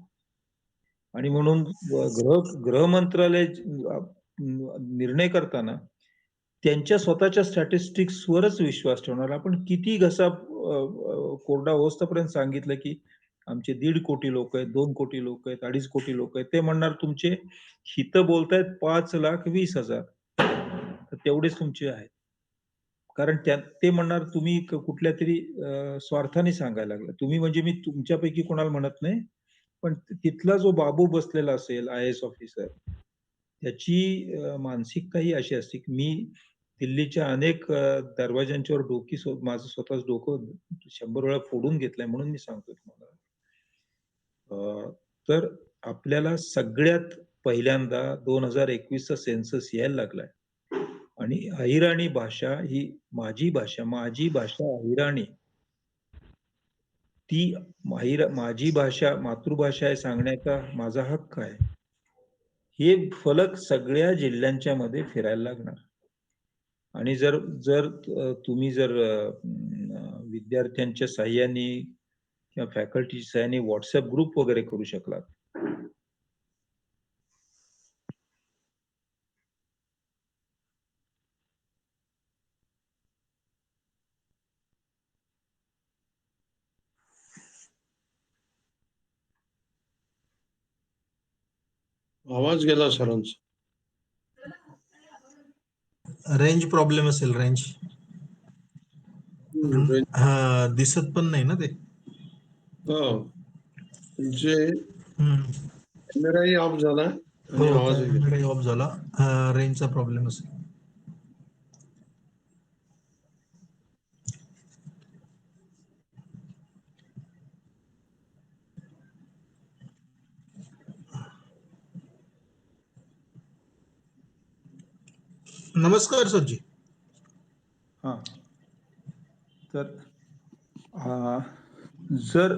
आणि म्हणून गृह मंत्रालय निर्णय करताना त्यांच्या स्वतःच्या स्टॅटिस्टिक्सवरच विश्वास ठेवणार. आपण किती घसा कोरडा होस्तपर्यंत सांगितलं की आमचे 1.5 कोटी लोक आहेत, 2 कोटी लोक आहेत, 2.5 कोटी लोक आहेत, ते म्हणणार तुमचे हित बोलतायत 5,20,000, तर तेवढेच तुमचे आहेत. कारण ते म्हणणार तुम्ही कुठल्या तरी स्वार्थाने सांगायला लागला. तुम्ही म्हणजे मी तुमच्यापैकी कोणाला म्हणत नाही, पण तिथला जो बाबू बसलेला असेल IAS ऑफिसर, त्याची मानसिकता ही अशी असते की मी दिल्लीच्या अनेक दरवाजांच्यावर माझं स्वतःच डोकं 100 वेळा फोडून घेतलंय म्हणून मी सांगतो तुम्हाला. तर आपल्याला सगळ्यात पहिल्यांदा 2021चा सेन्सस यायला लागलाय आणि अहिराणी भाषा ही माझी भाषा अहिराणी, ती माझी भाषा मातृभाषा आहे सांगण्याचा माझा हक्क आहे. हे फलक सगळ्या जिल्ह्यांच्या मध्ये फिरायला लागणार. आणि जर जर तुम्ही जर विद्यार्थ्यांच्या साह्याने किंवा फॅकल्टीच्या साह्याने व्हॉट्सअप ग्रुप वगैरे करू शकलात, आवाज गेला सरांचा. रेंज प्रॉब्लेम असेल, रेंज दिसत पण नाही ना ते. तुमचे हम्म. कॅमेराही ऑफ झाला आणि हो, आवाजही गेला. कॅमेरा ऑफ झाला. रेंजचा प्रॉब्लेम असेल. नमस्कार सरजी. हा, तर जर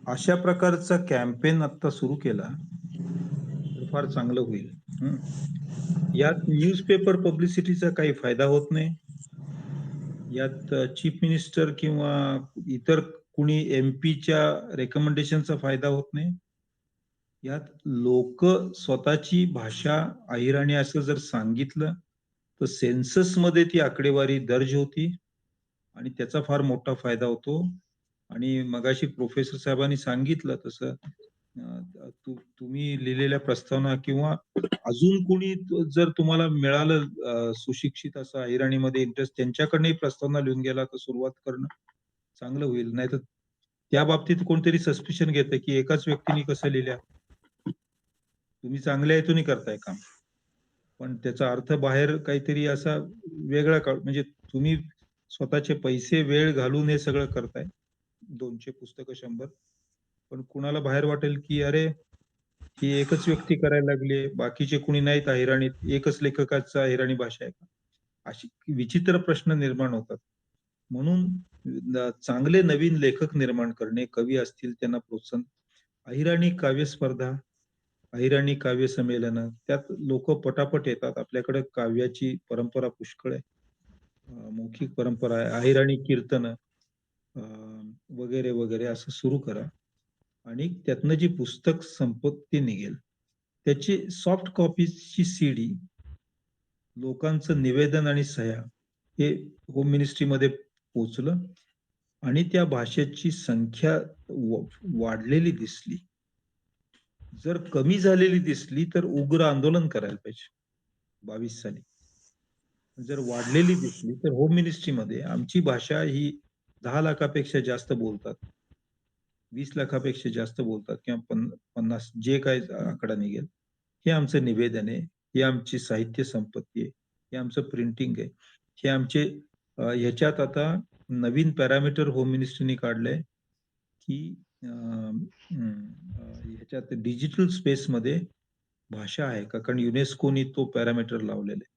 अशा प्रकारचा कॅम्पेन आता सुरू केला तर फार चांगलं होईल. यात न्यूजपेपर पब्लिसिटीचा काही फायदा होत नाही. यात चीफ मिनिस्टर किंवा इतर कुणी MP-च्या रेकमेंडेशनचा फायदा होत नाही. यात लोक स्वतःची भाषा अहिराणी असं जर सांगितलं तर सेन्सस मध्ये ती आकडेवारी दर्ज होती आणि त्याचा फार मोठा फायदा होतो. आणि मगाशी प्रोफेसर साहेबांनी सांगितलं तसं तुम्ही लिहिलेल्या प्रस्तावना किंवा अजून कोणी जर तुम्हाला मिळालं सुशिक्षित असं अहिराणीमध्ये इंटरेस्ट, त्यांच्याकडनंही प्रस्तावना लिहून गेला तर सुरुवात करणं चांगलं होईल. नाही तर त्या बाबतीत कोणतरी सस्पिशन घेतं की एकाच व्यक्तीने कसं लिहिल्या. तुम्ही चांगल्या हेतूने करताय काम, पण त्याचा अर्थ बाहेर काहीतरी असा वेगळा म्हणजे तुम्ही स्वतःचे पैसे वेळ घालून हे सगळं करताय, 200 पुस्तकं 100, पण कुणाला बाहेर वाटेल की अरे ही एकच व्यक्ती करायला लागली, बाकीचे कुणी नाहीत अहिराणीत, एकच लेखकाचा अहिराणी भाषा आहे का, अशी विचित्र प्रश्न निर्माण होतात. म्हणून चांगले नवीन लेखक निर्माण करणे, कवी असतील त्यांना प्रोत्साहन, अहिराणी काव्य स्पर्धा, अहिराणी काव्य संमेलन, त्यात लोक पटापट येतात. आपल्याकडे काव्याची परंपरा पुष्कळ आहे, मौखिक परंपरा आहे, अहिराणी कीर्तन वगैरे वगैरे असं सुरू करा आणि त्यातनं जी पुस्तक संपत्ती निघेल त्याची सॉफ्ट कॉपीची CD, लोकांचं निवेदन आणि सह्या हे होम मिनिस्ट्रीमध्ये पोचलं आणि त्या भाषेची संख्या वाढलेली दिसली. जर कमी झालेली दिसली तर उग्र आंदोलन करायला पाहिजे 22 साली. जर वाढलेली दिसली तर होम मिनिस्ट्रीमध्ये आमची भाषा ही 10 लाखापेक्षा जास्त बोलतात, 20 लाखापेक्षा जास्त बोलतात किंवा 50, जे काय आकडा निघेल, हे आमचं निवेदन आहे, ही आमची साहित्य संपत्ती आहे, हे आमचं प्रिंटिंग आहे, हे आमचे ह्याच्यात आता नवीन पॅरामीटर होम मिनिस्ट्रीने काढलंय की ह्याच्यात डिजिटल स्पेसमध्ये भाषा आहे का, कारण युनेस्कोनी तो पॅरामीटर लावलेला आहे.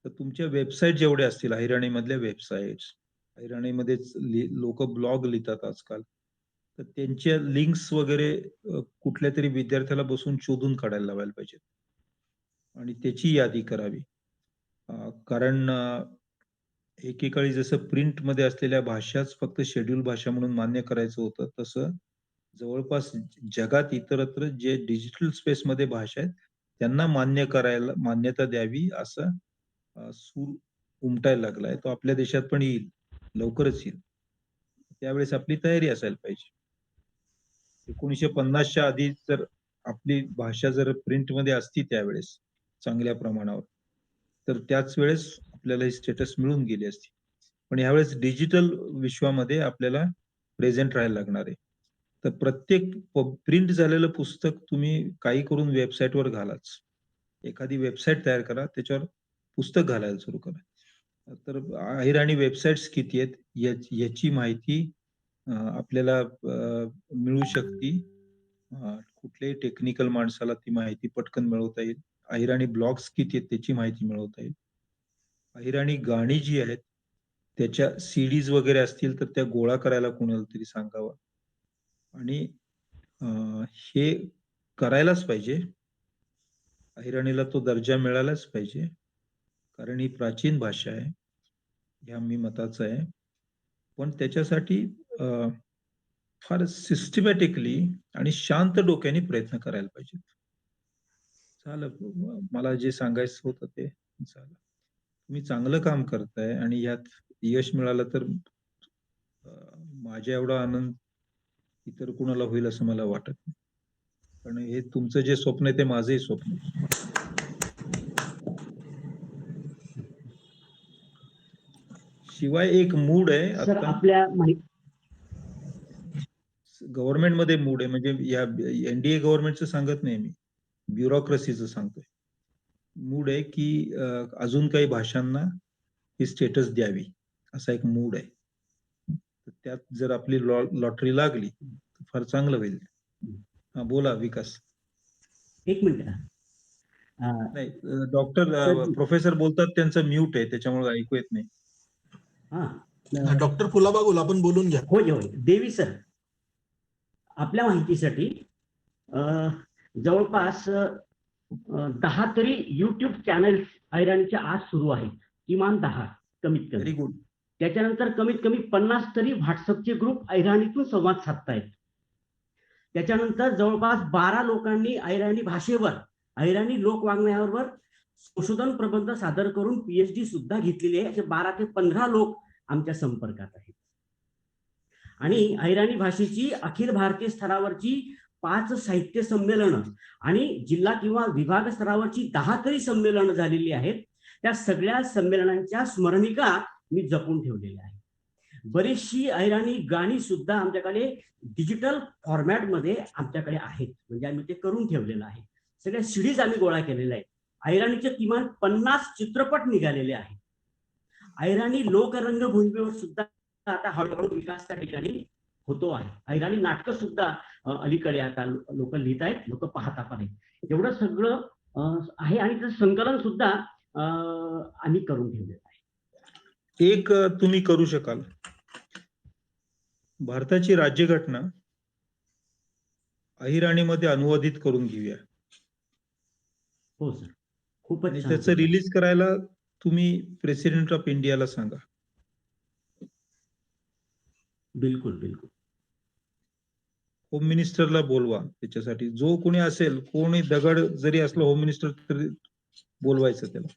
तर तुमच्या वेबसाईट जेवढ्या असतील अहिराणी मधल्या वेबसाईट्स, अहिराणीमध्येच लोक ब्लॉग लिहितात आजकाल, तर त्यांच्या लिंक्स वगैरे कुठल्या तरी विद्यार्थ्याला बसून शोधून काढायला लावायला पाहिजे आणि त्याची यादी करावी. कारण एकेकाळी जसं प्रिंटमध्ये असलेल्या भाषाच फक्त शेड्यूल भाषा म्हणून मान्य करायचं होतं, तसं जवळपास जगात इतरत्र जे डिजिटल स्पेसमध्ये भाषा आहेत त्यांना मान्यता द्यावी असा सूर उमटायला लागलाय. तो आपल्या देशात पण येईल, लवकरच येईल. त्यावेळेस आपली तयारी असायला पाहिजे. 1950च्या आधी जर आपली भाषा जर प्रिंटमध्ये असती त्यावेळेस चांगल्या प्रमाणावर, तर त्याच वेळेस आपल्याला ही स्टेटस मिळून गेली असती. पण यावेळेस डिजिटल विश्वामध्ये आपल्याला प्रेझेंट राहायला लागणार आहे. तर प्रत्येक प्रिंट झालेलं पुस्तक तुम्ही काही करून वेबसाईटवर घालाच. एखादी वेबसाईट तयार करा, त्याच्यावर पुस्तक घालायला सुरू करा. तर अहिराणी वेबसाईट्स किती आहेत याची माहिती आपल्याला मिळू शकते. कुठल्याही टेक्निकल माणसाला ती माहिती पटकन मिळवता येईल. अहिराणी ब्लॉग्स किती आहेत त्याची माहिती मिळवता येईल. अहिराणी गाणी जी आहेत त्याच्या सीडीज वगैरे असतील तर त्या गोळा करायला कोणाला तरी सांगावं आणि हे करायलाच पाहिजे. अहिराणीला तो दर्जा मिळालाच पाहिजे, कारण ही प्राचीन भाषा आहे, ह्या मी मताचा आहे. पण त्याच्यासाठी फार सिस्टमॅटिकली आणि शांत डोक्याने प्रयत्न करायला पाहिजेत. झालं, मला जे सांगायचं होतं ते झालं. तुम्ही चांगलं काम करताय आणि यात यश मिळालं तर माझ्या एवढा आनंद इतर कुणाला होईल असं मला वाटत नाही. कारण हे तुमचं जे स्वप्न आहे ते माझंही स्वप्न आहे. शिवाय एक मूड आहे सर आता आपल्या गव्हर्नमेंटमध्ये मूड आहे, म्हणजे या एनडीए गव्हर्नमेंटचं सांगत नाही मी, ब्युरोक्रेसीचं सांगतोय. मूड आहे की अजून काही भाषांना ही स्टेटस द्यावी, असा एक मूड आहे. त्यात जर आपली लॉटरी लागली तर फार चांगलं होईल. हा बोला विकास. एक मिनिट. नाही, डॉक्टर प्रोफेसर बोलतात, त्यांचं म्यूट आहे त्याच्यामुळे ऐकू येत नाही. डॉक्टर फुलाबागुल आपण बोलून घ्या. होय होय. देवी सर, आपल्या माहितीसाठी जवळपास 10 तरी युट्यूब चॅनल्स अहिराणीच्या आज सुरू आहेत, किमान 10 कमीत व्हेरी कमी. गुड. त्याच्यानंतर कमीत कमी 50 तरी व्हॉट्सअपचे ग्रुप अहिराणीतून संवाद साधतायत. त्याच्यानंतर जवळपास 12 लोकांनी अहिराणी भाषेवर, अहिराणी लोकवाङ्मयावर संशोधन प्रबंध सादर करून PhD सुद्धा घेतलेले आहे. असे 12 ते 15 लोक आमच्या संपर्कात आहेत. आणि अहिराणी भाषेची अखिल भारतीय स्तरावरची 5 साहित्य संमेलनं आणि जिल्हा किंवा विभाग स्तरावरची 10 तरी संमेलनं झालेली आहेत. त्या सगळ्या संमेलनांच्या स्मरणिका मी जपून ठेवलेल्या आहेत. बरीचशी अहिराणी गाणी सुद्धा आमच्याकडे डिजिटल फॉर्मॅटमध्ये आमच्याकडे आहेत, म्हणजे आम्ही ते करून ठेवलेलं आहे. सगळ्या सीडीज आम्ही गोळा केलेल्या आहेत. अहिराणीचे किमान 50 चित्रपट निघालेले आहेत. अहिराणी लोकरंगभूमीवर सुद्धा आता हळूहळू विकास त्या ठिकाणी होतो आहे. अहिराणी नाटकं सुद्धा अलीकडे आता लोक लिहित आहेत, लोक पाहता पण आहेत. एवढं सगळं आहे आणि त्याचं संकलन सुद्धा आम्ही करून ठेवलेलं आहे. एक तुम्ही करू शकाल, भारताची राज्यघटना अहिराणीमध्ये अनुवादित करून घेऊया. हो सर, खूपच आणि छान. त्याचं रिलीज करायला तुम्ही प्रेसिडेंट ऑफ इंडियाला सांगा. बिलकुल बिलकुल. होम मिनिस्टरला बोलवा त्याच्यासाठी. जो कोणी असेल, कोणी दगड जरी असलं होम मिनिस्टर तरी बोलवायचं त्याला.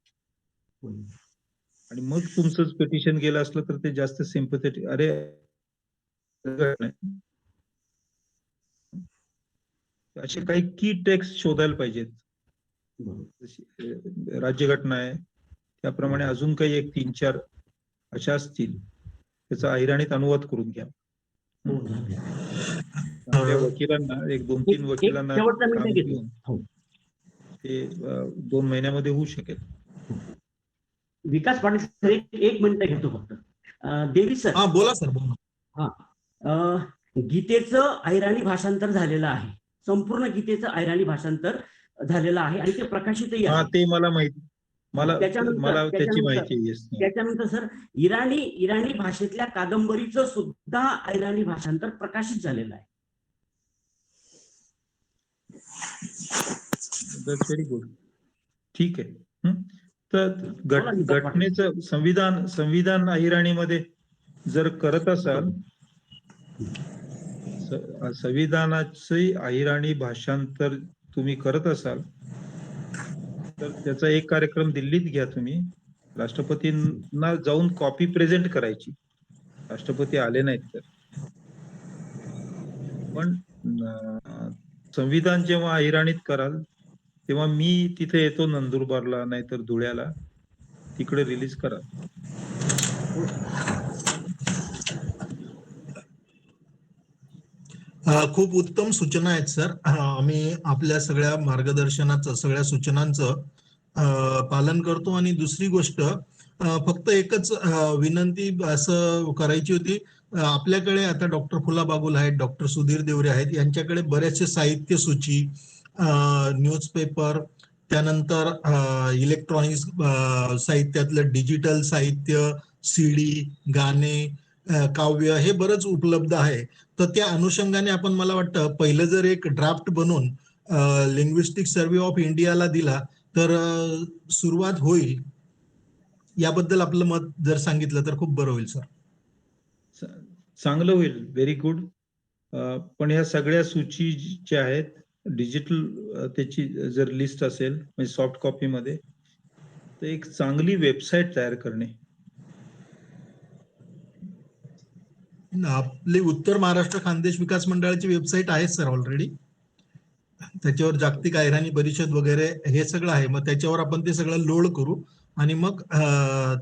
आणि मग तुमचं पिटिशन गेलं असलं तर ते जास्त सिम्पथेटिक. अरे असे काही की टेक्स्ट शोधायला पाहिजेत. राज्यघटना आहे त्याप्रमाणे अजून काही 1-3-4 अशा असतील, त्याचा अहिराणीत अनुवाद करून घ्या. आपल्या वकिलांना 1-2-3 वकिलांना काम देऊन ते 2 महिन्यामध्ये होऊ शकेल. विकास पाटील सर, एक मिनिट घेतो फक्त. देवी सर. हा बोला सर, बोला. गीतेचं अहिराणी भाषांतर झालेलं आहे. संपूर्ण गीतेचं अहिराणी भाषांतर झालेलं आहे आणि ते प्रकाशितही आहे. ते मला माहिती, मला त्याची माहिती आहे. त्याच्यानंतर सर इराणी भाषेतल्या कादंबरीचं सुद्धा अहिराणी भाषांतर प्रकाशित झालेलं आहे. That's very good. ठीक आहे. तर बोला, दीपक पाटील. घटनेचं संविधान अहिराणीमध्ये जर करत असाल, संविधानाचे अहिराणी भाषांतर तुम्ही करत असाल, तर त्याचा एक कार्यक्रम दिल्लीत घ्या तुम्ही. राष्ट्रपतींना जाऊन कॉपी प्रेझेंट करायची. राष्ट्रपती आले नाहीत तर. पण संविधान जेव्हा अहिराणीत कराल, तेव्हा मी तिथे येतो नंदुरबारला नाहीतर धुळ्याला, तिकडे रिलीज करा. खूप उत्तम सूचना आहेत सर. आम्ही आपल्या सगळ्या मार्गदर्शनाचं, सगळ्या सूचनांचं पालन करतो. आणि दुसरी गोष्ट, फक्त एकच विनंती असं करायची होती. आपल्याकडे आता डॉक्टर फुला बागुल आहेत, डॉक्टर सुधीर देवरे आहेत, यांच्याकडे बरेचसे साहित्य सूची, न्यूजपेपर, त्यानंतर इलेक्ट्रॉनिक्स साहित्यातलं डिजिटल साहित्य, सीडी, गाणे, काव्य हे बरंच उपलब्ध आहे. तर त्या अनुषंगाने आपण, मला वाटतं, पहिलं जर एक ड्राफ्ट बनवून लिंग्विस्टिक सर्व्हे ऑफ इंडियाला दिला तर सुरुवात होईल. याबद्दल आपलं मत जर सांगितलं तर खूप बरं होईल सर. चांगलं होईल. Very good. पण ह्या सगळ्या सूची ज्या आहेत डिजिटल, त्याची जर लिस्ट असेल म्हणजे सॉफ्ट कॉपीमध्ये, तर एक चांगली वेबसाईट तयार करणे. आपली उत्तर महाराष्ट्र खानदेश विकास मंडळाची वेबसाईट आहे सर ऑलरेडी. त्याच्यावर जागतिक अहिराणी परिषद वगैरे हे सगळं आहे. मग त्याच्यावर आपण ते सगळं लोड करू आणि मग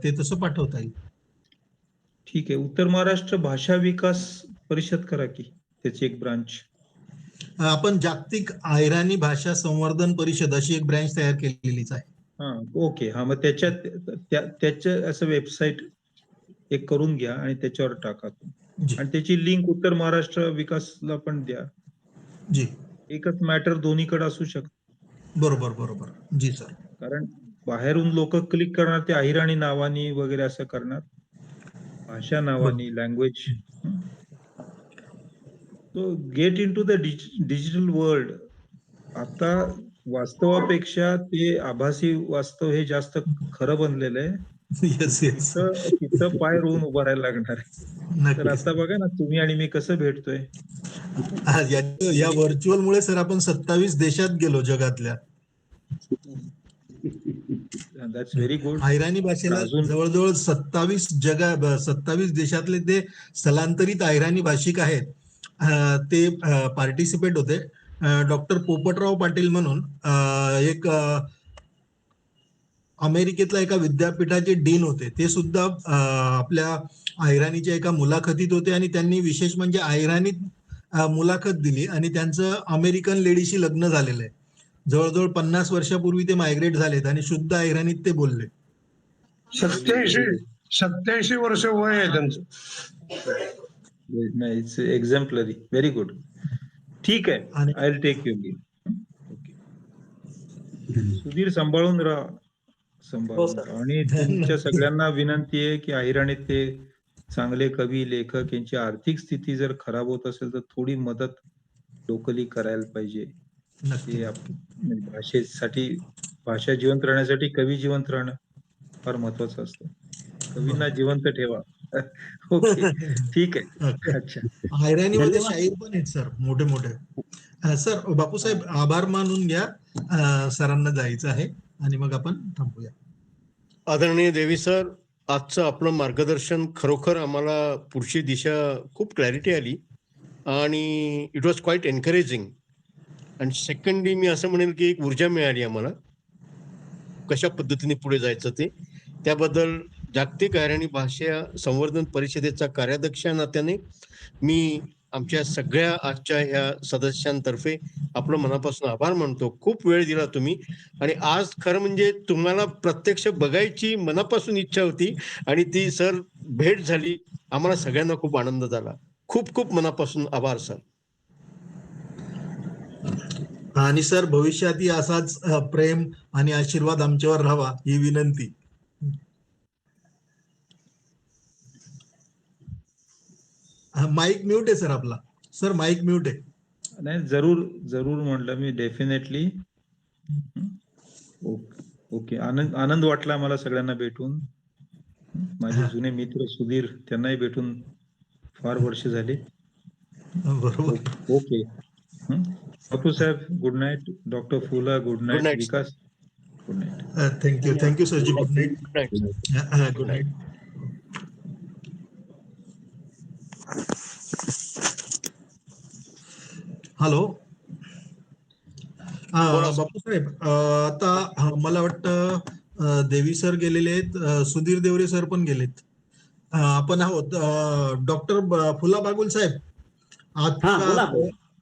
ते तसं पाठवता येईल. ठीक आहे. उत्तर महाराष्ट्र भाषा विकास परिषद करा की त्याची एक ब्रांच. आपण जागतिक अहिराणी भाषा संवर्धन परिषद अशी एक ब्रँच तयार केलेलीच आहे. हा, ओके. हा, मग त्याच्या असं वेबसाईट एक करून घ्या आणि त्याच्यावर टाका जी आणि त्याची लिंक उत्तर महाराष्ट्र विकासला पण द्या. जी, एकच मॅटर दोन्हीकडे असू शकतो. बरोबर बरोबर. जी सर. कारण बाहेरून लोक क्लिक करणार ते अहिराणी नावानी वगैरे असं करणार, भाषा नावानी, language. So get into the digital world. आता वास्तवापेक्षा ते आभासी वास्तव हे जास्त खरं बनलेलं आहे. येस येस, तिथं पाय रोवून उभं राहायला लागणार आहे. तर नक्कीच. आता बघा ना, तुम्ही आणि मी कसं भेटतोय. या व्हर्च्युअल मुळे सर आपण 27 देशात गेलो जगातल्या. That's very good. अहिराणी भाषेला अजून जवळजवळ 27 देशातले ते स्थलांतरित अहिराणी भाषिक आहेत, ते पार्टिसिपेट होते. डॉक्टर पोपटराव पाटील म्हणून एक अमेरिकेतल्या एका विद्यापीठाचे डीन होते, ते सुद्धा आपल्या अहिराणीच्या एका मुलाखतीत होते. आणि त्यांनी विशेष म्हणजे अहिराणीत मुलाखत दिली आणि त्यांचं अमेरिकन लेडीशी लग्न झालेलं आहे. जवळजवळ 50 वर्षापूर्वी ते मायग्रेट झालेत आणि शुद्ध अहिराणीत ते बोलले. 87 वर्ष वय आहे त्यांचं. It's exemplary. Very good. ठीक आहे. आणि I will take you. Okay. Sudhir, सांभाळून राहा. आणि तुमच्या सगळ्यांना विनंती आहे की अहिराणीत ते चांगले कवी, लेखक यांची आर्थिक स्थिती जर खराब होत असेल तर थोडी मदत लोकली करायला पाहिजे. नक्की. म्हणजे भाषेसाठी, भाषा जिवंत राहण्यासाठी कवी जिवंत राहणं फार महत्वाचं असतं. कवींना जिवंत ठेवा. ओके, ठीक आहे. अच्छा. अहिराणीमध्ये धन्यवाद. शाहीर पण आहेत सर, मोठे मोठे. सर, बापूसाहेब, आभार मानून घ्या. सरांना जायचं आहे आणि मग आपण थांबूया. आदरणीय देवी सर, आजचं आपलं मार्गदर्शन खरोखर आम्हाला पुढची दिशा खूप क्लॅरिटी आली आणि इट वॉज क्वाईट एनकरेजिंग. आणि सेकंडली मी असं म्हणेल की एक ऊर्जा मिळाली आम्हाला कशा पद्धतीने पुढे जायचं ते. त्याबद्दल जागतिक अहिराणी भाषा संवर्धन परिषदेचा कार्याध्यक्ष नात्याने मी आमच्या सगळ्या आजच्या या सदस्यांतर्फे आपलं मनापासून आभार मानतो. खूप वेळ दिला तुम्ही आणि आज खरं म्हणजे तुम्हाला प्रत्यक्ष बघायची मनापासून इच्छा होती आणि ती सर भेट झाली. आम्हाला सगळ्यांना खूप आनंद झाला. खूप खूप मनापासून आभार सर. आणि सर, भविष्यातही असाच प्रेम आणि आशीर्वाद आमच्यावर राहावा ही विनंती. माईक म्यूट आहे सर आपला. सर, माईक म्यूट आहे. नाही, जरूर जरूर म्हटलं मी, डेफिनेटली. ओके, आनंद वाटला मला सगळ्यांना भेटून. माझे जुने मित्र सुधीर, त्यांनाही भेटून फार वर्ष झाली. बरोबर. ओके. बापू साहेब, गुड नाईट. डॉक्टर फुला, गुड नाईट. night, विकास, गुड नाईट. थँक्यू सरजी. Good night. Good night. Good night. Hello. बोला, सर. बापू साहेब, आता मला वाटतं देवी सर गेलेले आहेत, सुधीर देवरे सर पण गेलेत. आपण आहोत डॉक्टर फुला बागुल साहेब. बोला.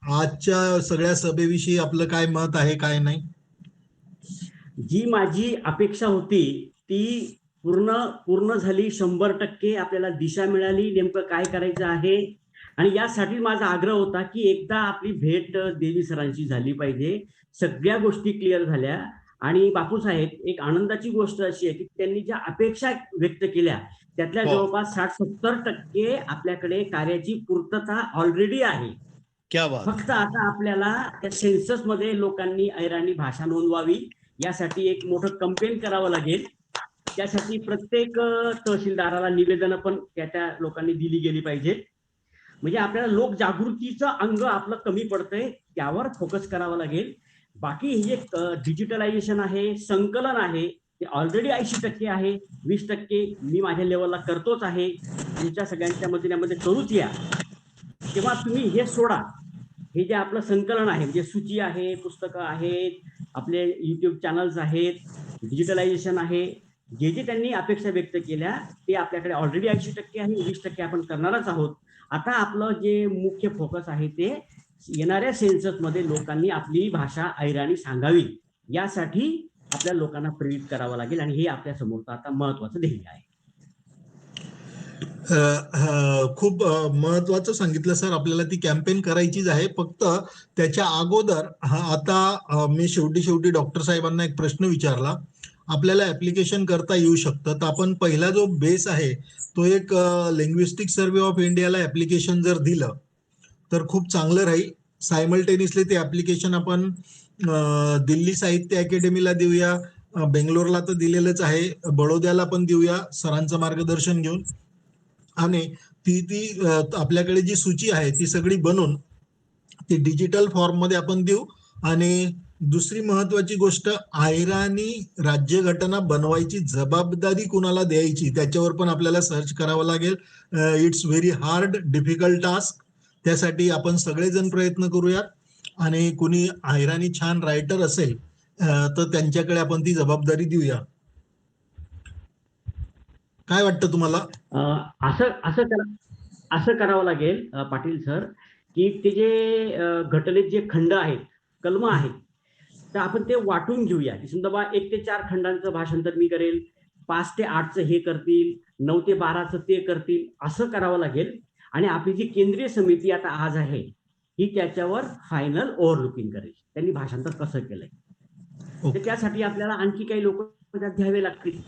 आजच्या सगळ्या सभेविषयी आपलं काय मत आहे, काय नाही? जी माझी अपेक्षा होती ती पूर्ण झाली. 100% आपल्याला दिशा मिळाली, नेमकं काय करायचं आहे. आणि यासाठी माझा आग्रह होता की एकदा आपली भेट देवी सरांची झाली पाहिजे. सगळ्या गोष्टी क्लिअर झाल्या. आणि बापूसाहेब, एक आनंदाची गोष्ट अशी आहे की त्यांनी ज्या अपेक्षा व्यक्त केल्या त्यातल्या जवळपास 60-70% आपल्याकडे कार्याची पूर्तता ऑलरेडी आहे. क्या बात. फक्त आता आपल्याला त्या सेन्सस मध्ये लोकांनी ऐराणी भाषा नोंदवावी, यासाठी एक मोठं कंपेन करावं लागेल. त्यासाठी प्रत्येक तहसीलदाराला निवेदन पण त्या लोकांनी दिली गेली पाहिजे. म्हणजे आपल्याला लोक जागृतीचं अंग आपलं कमी पडतंय, त्यावर फोकस करावं लागेल. बाकी हे जे डिजिटलायझेशन आहे, संकलन आहे, ते ऑलरेडी 80% आहे. 20% मी माझ्या लेवलला करतोच आहे. तुमच्या सगळ्यांच्या मदतीने करूच या. तेव्हा तुम्ही हे सोडा, हे जे आपलं संकलन आहे, म्हणजे सूची आहे, पुस्तकं आहेत, आपले युट्यूब चॅनल्स आहेत, डिजिटलायझेशन आहे, जे जे त्यांनी अपेक्षा व्यक्त केल्या ते आपल्याकडे ऑलरेडी 80% आहे. 20% आपण करणारच आहोत. आता आपलं जे मुख्य फोकस आहे ते येणाऱ्या सेन्सस मध्ये लोकांनी आपली भाषा ऐराणी सांगावी, यासाठी आपल्या लोकांना प्रेरित करावं लागेल. आणि हे आपल्या समोरचं आता महत्वाचं ध्येय आहे. खूप महत्वाचं सांगितलं सर. आपल्याला ती कॅम्पेन करायचीच आहे. फक्त त्याच्या अगोदर आता मी शेवटी डॉक्टर साहेबांना एक प्रश्न विचारला. आपल्याला ऍप्लिकेशन करता येऊ शकतं, तर आपण पहिला जो बेस आहे तो एक लिंग्विस्टिक सर्व्हे ऑफ इंडियाला ऍप्लिकेशन जर दिलं तर खूप चांगलं राहील. सायमल्टेनियसली ते ऍप्लिकेशन आपण दिल्ली साहित्य अकॅडमीला देऊया, बेंगलोरला तर दिलेलंच आहे, बडोद्याला पण देऊया सरांचं मार्गदर्शन घेऊन. आणि ती आपल्याकडे जी सूची आहे ती सगळी बनवून ती डिजिटल फॉर्म मध्ये आपण देऊ. आणि दुसरी महत्वाची गोष्ट, ऐराणी राज्यघटना बनवायची जबाबदारी कुणाला द्यायची त्याच्यावर पण आपल्याला सर्च करावं लागेल. It's very hard, difficult task. त्यासाठी आपण सगळेजण प्रयत्न करूयात. आणि कुणी ऐराणी छान रायटर असेल तर त्यांच्याकडे आपण ती जबाबदारी देऊया. काय वाटतं तुम्हाला? असं करावं लागेल पाटील सर, की ते जे घटनेत जे खंड आहेत, कलम आहेत, तर आपण ते वाटून घेऊया. की समजा 1 ते 4 खंडांचं भाषांतर मी करेल, 5 ते 8चं हे करतील, 9 ते 12चं ते करतील, असं करावं लागेल. आणि आपली जी केंद्रीय समिती आता आज आहे ही त्याच्यावर फायनल ओव्हरलुकिंग करेल, त्यांनी भाषांतर कसं केलंय. तर त्यासाठी आपल्याला आणखी काही लोक घ्यावे लागतील.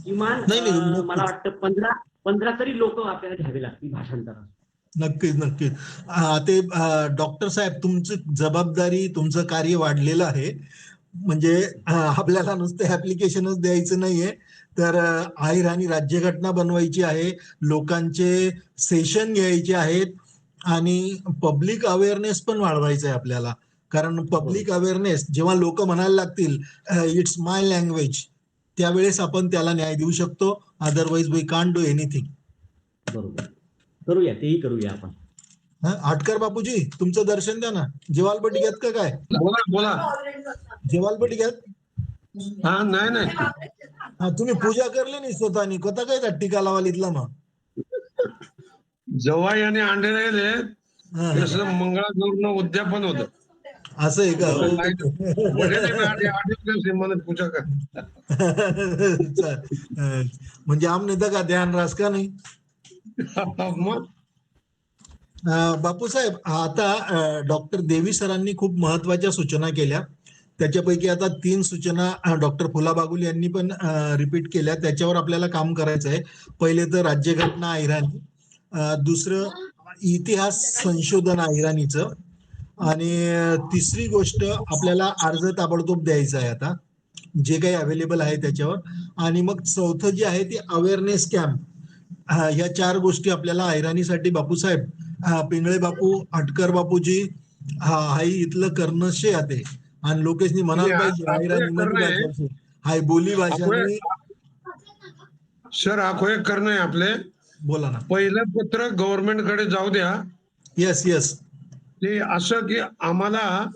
किमान मला वाटतं 15 तरी लोक आपल्याला घ्यावे लागतील भाषांतरात. नक्कीच. ते डॉक्टर साहेब, तुमची जबाबदारी, तुमचं कार्य वाढलेलं आहे. म्हणजे आपल्याला नुसतं ऍप्लिकेशनच द्यायचं नाहीये, तर ऐराणी राज्यघटना बनवायची आहे, लोकांचे सेशन घ्यायचे आहेत आणि पब्लिक अवेअरनेस पण वाढवायचं आहे आपल्याला. कारण पब्लिक अवेअरनेस जेव्हा लोक म्हणायला लागतील इट्स माय लँग्वेज, त्यावेळेस आपण त्याला न्याय देऊ शकतो. Otherwise we can't do anything. बरोबर, करूया, तेही करूया आपण. आटकर बापूजी, तुमचं दर्शन द्या ना. जेवालपट्टी घ्यात का काय? बोला. जेवालपट्टी घ्यात? नाही. तुम्ही पूजा करली नाही स्वतःनी, कथा काय त्या टीका लावालीतला मग? जवाई आणि अंडे राहिले, मंगळागौरनं उद्यापन होतं. असं आहे का? पूजा कर. म्हणजे आमने का ध्यान रास का नाही. मग बापूसाहेब, आता डॉक्टर देवी सरांनी खूप महत्वाच्या सूचना केल्या. त्याच्यापैकी आता 3 सूचना डॉक्टर फुला बागुल यांनी पण रिपीट केल्या. त्याच्यावर आपल्याला काम करायचं आहे. पहिले तर राज्यघटना ऐराणी, दुसरं इतिहास संशोधन ऐराणीचं, आणि तिसरी गोष्ट, आपल्याला अर्ज ताबडतोब द्यायचा आहे आता, जे काही अवेलेबल आहे त्याच्यावर. आणि मग चौथं जे आहे ते अवेअरनेस कॅम्प. ह्या 4 गोष्टी आपल्याला ऐराणीसाठी बापूसाहेब, पिंगळे बापू, हटकर बापूजी, हाई इथलं करणं शे आते. आणि लोकेशनी म्हणाल पाहिजे आपको एक ऐराणी करना है, भाषा हाय बोली आपको भाषाने. सर आपको एक करणं आहे आपले. बोला ना. पहिलं पत्र गव्हर्नमेंट कडे जाऊ द्या. Yes yes. ते असं की आम्हाला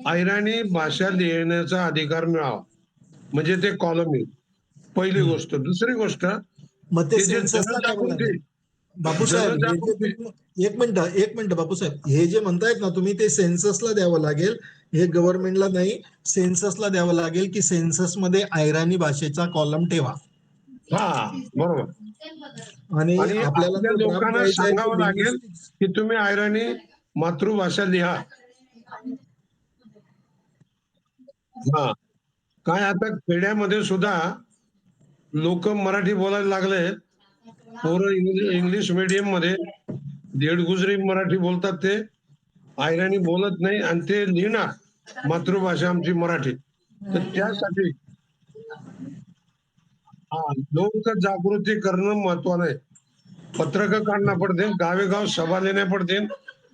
ऐराणी भाषा लिहिण्याचा अधिकार मिळावा, म्हणजे ते कॉलम येईल. पहिली गोष्ट. दुसरी गोष्ट, मग ते ते जे सेन्ससला द्यावं लागेल. जनजागृती बापूसाहेब, हे जे जनजागृती तुम्ही, एक मिनिट बापूसाहेब, हे जे म्हणतायत ना तुम्ही, ते सेन्ससला द्यावं लागेल. हे गव्हर्नमेंटला नाही, सेन्ससला द्यावं लागेल की सेन्सस मध्ये ऐराणी भाषेचा कॉलम ठेवा. हा बरोबर. आणि आणि आपल्याला आपल्या जो ड्राफ्ट लोकांना द्यायचा आहे तो सांगावं लागेल linguistics. की तुम्ही ऐराणी मातृभाषा लिहा. हा, काय आता खेड्यामध्ये सुद्धा लोक मराठी बोलायला लागले. पोरं इंग्लिश मीडियम मध्ये गुजरी मराठी बोलतात, ते ऐराणी बोलत नाही आणि ते लिहिणार मातृभाषा आमची मराठी. तर त्यासाठी लोक जागृती करणं महत्वाचं आहे. पत्रक काढणं पडते, गावेगाव सभा लेण्या पडते.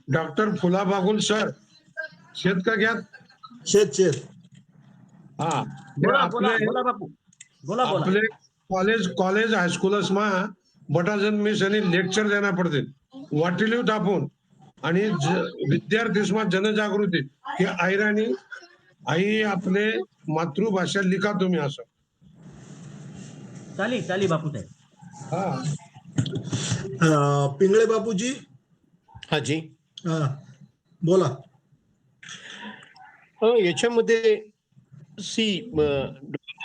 डॉक्टर फुला बागुल सर शेत का घ्या. शेत. हा, ते बोला आपले बोला बोला बापू, बोला बोला. आपले कॉलेज हायस्कूल्स मा बटाजन मिस आणि लेक्चर देना पडते वाटिलीव टाकून. आणि विद्यार्थी जनजागृती की ऐराणी आई आपले मातृभाषा लिखा तुम्ही असं. चाली बापूसाहेब. हा, पिंगळे बापूजी, हा जी. बोला. याच्यामध्ये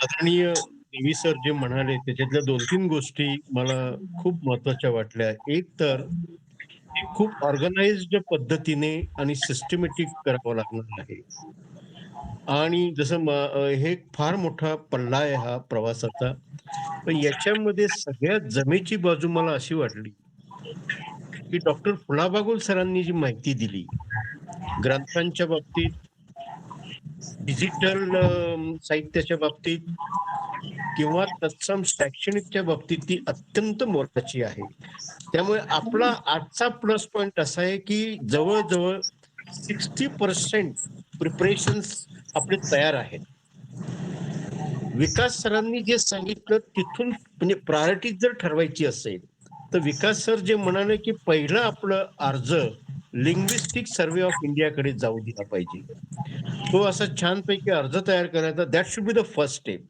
आदरणीय देवी सर जे म्हणाले त्याच्यातल्या 2-3 गोष्टी मला खूप महत्वाच्या वाटल्या. एक तर खूप ऑर्गनाइज्ड पद्धतीने आणि सिस्टमॅटिक करावं लागणार आहे. आणि जसं हे फार मोठा पल्ला आहे हा प्रवासाचा. पण याच्यामध्ये सगळ्यात जमेची बाजू मला अशी वाटली, की डॉक्टर फुलाबागुल सरांनी जी माहिती दिली, ग्रंथांच्या बाबतीत, डिजिटल साहित्याच्या बाबतीत किंवा तत्सम शैक्षणिकच्या बाबतीत ती अत्यंत मोलाची आहे. त्यामुळे आपला आजचा प्लस पॉइंट असा आहे की जवळजवळ 60% प्रिपरेशन्स आपले तयार आहेत. विकास सरांनी जे सांगितलं तिथून म्हणजे प्रायोरिटी जर ठरवायची असेल तर विकास सर जे म्हणाले की पहिलं आपलं अर्ज लिंग्विस्टिक सर्वे ऑफ इंडियाकडे जाऊ दिला पाहिजे. तो असा छानपैकी अर्ज तयार करायचा. That should be the first step.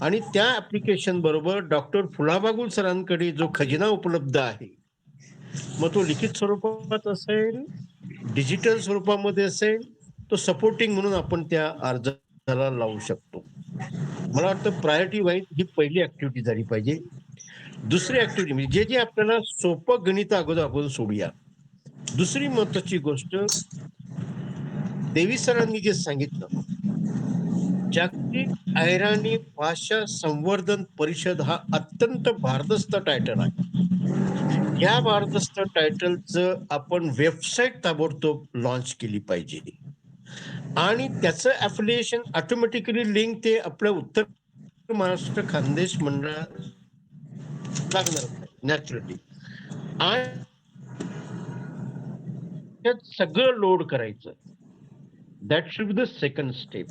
आणि त्या ऍप्लिकेशन बरोबर डॉक्टर फुलाबागुल सरांकडे जो खजिना उपलब्ध आहे, मग तो लिखित स्वरूपात असेल, डिजिटल स्वरूपामध्ये असेल, तो सपोर्टिंग म्हणून आपण त्या अर्जाला लावू शकतो. मला वाटतं प्रायोरिटी वाईज ही पहिली ऍक्टिव्हिटी झाली पाहिजे. दुसरी ऍक्टिव्हिटी म्हणजे जे आपल्याला सोपं गणित अगोदर सोडूया. दुसरी महत्वाची गोष्ट, देवी सरांनी जे सांगितलं, जागतिक ऐराणी भाषा संवर्धन परिषद हा अत्यंत भारदस्त टायटल आहे. या भारदस्त टायटलचं आपण वेबसाईट ताबडतोब लॉन्च केली पाहिजे आणि त्याचं अफिलिएशन ऑटोमॅटिकली लिंक ते आपल्या उत्तर महाराष्ट्र खानदेश मंडळात लागणार नॅचरली. आणि त्यात सगळं लोड करायचं. That should be the second step.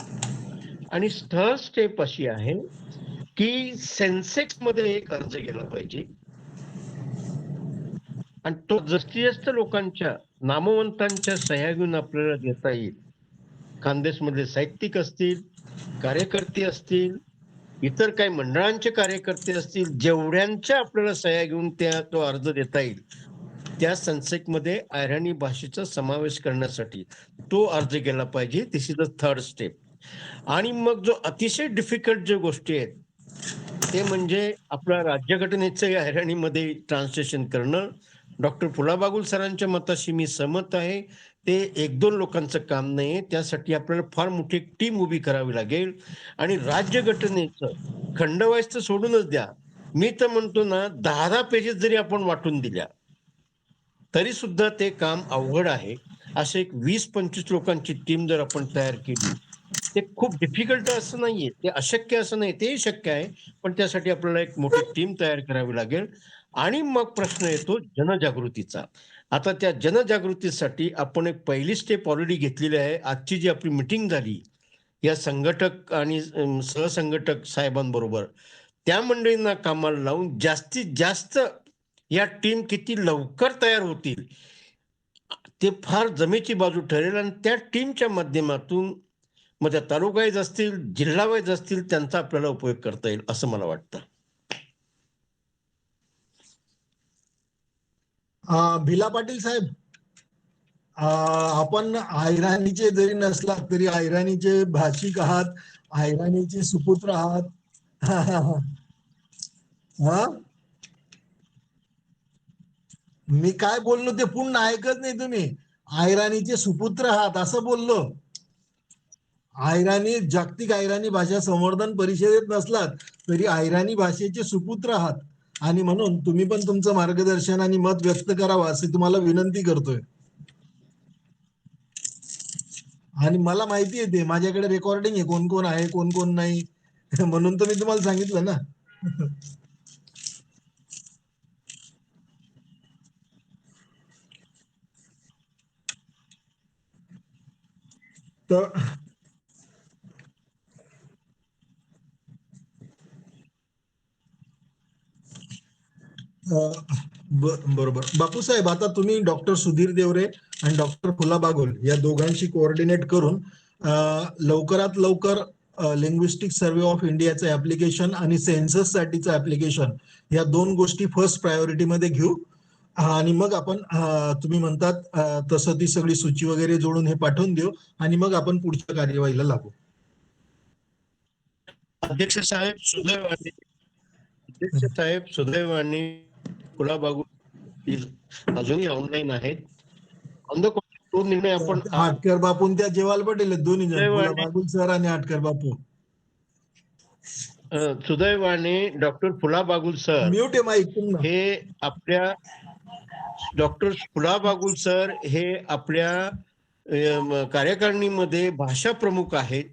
आणि थर्ड स्टेप अशी आहे की सेन्सेक्स मध्ये एक अर्ज केला पाहिजे आणि तो जास्तीत जास्त लोकांच्या नामवंतांच्या सह्या घेऊन आपल्याला देता येईल. खानदेशमधले साहित्यिक असतील, कार्यकर्ते असतील, इतर काही मंडळांचे कार्यकर्ते असतील, जेवढ्यांच्या आपल्याला सह्या घेऊन तो अर्ज देता येईल त्या सेन्सेक्समध्ये ऐराणी भाषेचा समावेश करण्यासाठी तो अर्ज केला पाहिजे. दिस इज द थर्ड स्टेप. आणि मग जो अतिशय डिफिकल्ट जे गोष्टी आहेत ते म्हणजे आपल्या राज्यघटनेचं ऐराणीमध्ये ट्रान्सलेशन करणं. डॉक्टर फुलाबागुल सरांच्या मताशी मी सहमत आहे. ते 1-2 लोकांचं काम नाही. त्यासाठी आपल्याला फार मोठी टीम उभी करावी लागेल. आणि राज्यघटनेचं खंडवाईचं सोडूनच द्या, मी तर म्हणतो ना 10-10 पेजेस जरी आपण वाटून दिल्या तरी सुद्धा ते काम अवघड आहे. असे एक 20-25 लोकांची टीम जर आपण तयार केली, ते खूप डिफिकल्ट असं नाहीये, ते अशक्य असं नाही, तेही शक्य आहे. पण त्यासाठी आपल्याला एक मोठी टीम तयार करावी लागेल. आणि मग प्रश्न येतो जनजागृतीचा. आता त्या जनजागृतीसाठी आपण एक पहिली स्टेप ऑलरेडी घेतलेली आहे. आजची जी आपली मीटिंग झाली या संघटक आणि सहसंघटक साहेबांबरोबर, त्या मंडळींना कामाला लावून जास्तीत जास्त या टीम किती लवकर तयार होतील ते फार जमेची बाजू ठरेल. आणि त्या टीमच्या माध्यमातून मग त्या तालुका वाईज असतील, जिल्हा वाईज असतील, त्यांचा आपल्याला उपयोग करता येईल असं मला वाटतं. भिला पाटील साहेब, आपण ऐराणीचे जरी नसलात तरी ऐराणीचे भाषिक आहात, ऐराणीचे सुपुत्र आहात. हा, मी काय बोललो ते पूर्ण ऐकत नाही तुम्ही. ऐराणीचे सुपुत्र आहात असं बोललो. ऐराणी जागतिक ऐराणी भाषा संवर्धन परिषदेत नसलात तरी ऐराणी भाषेचे सुपुत्र आहात, आणि म्हणून तुम्ही पण तुमचं मार्गदर्शन आणि मत व्यक्त करावं अशी तुम्हाला विनंती करतोय. आणि मला माहिती आहे, ते माझ्याकडे रेकॉर्डिंग आहे, कोण कोण आहे कोण कोण नाही. म्हणून तर मी तुम्हाला सांगितलं ना. तर बरोबर बापूसाहेब, आता तुम्ही डॉक्टर सुधीर देवरे आणि डॉक्टर फुला बागुल या दोघांशी कोऑर्डिनेट करून लवकरात लवकर लिंग्विस्टिक सर्व्हे ऑफ इंडियाचं ऍप्लिकेशन आणि सेन्सस साठीचं ऍप्लिकेशन या दोन गोष्टी फर्स्ट प्रायोरिटीमध्ये घेऊ. आणि मग आपण तुम्ही म्हणतात तसं ती सगळी सूची वगैरे जोडून हे पाठवून देऊ आणि मग आपण पुढच्या कार्यवाहीला लागू. अध्यक्ष साहेब सुदैवाने फुला बागुल अजूनही ऑनलाईन आहेत. ऑन द तो निर्णय आपण आटकर बापून त्या जेवाल पटेल दोन्ही जण, फुला सुदैवाने बागुल सर आणि आटकर बापू. सुदैवाने डॉक्टर फुला बागुल सर म्यूट आहे माईक पुन्हा. हे आपल्या डॉक्टर फुला बागुल सर हे आपल्या कार्यकारिणीमध्ये भाषा प्रमुख आहेत.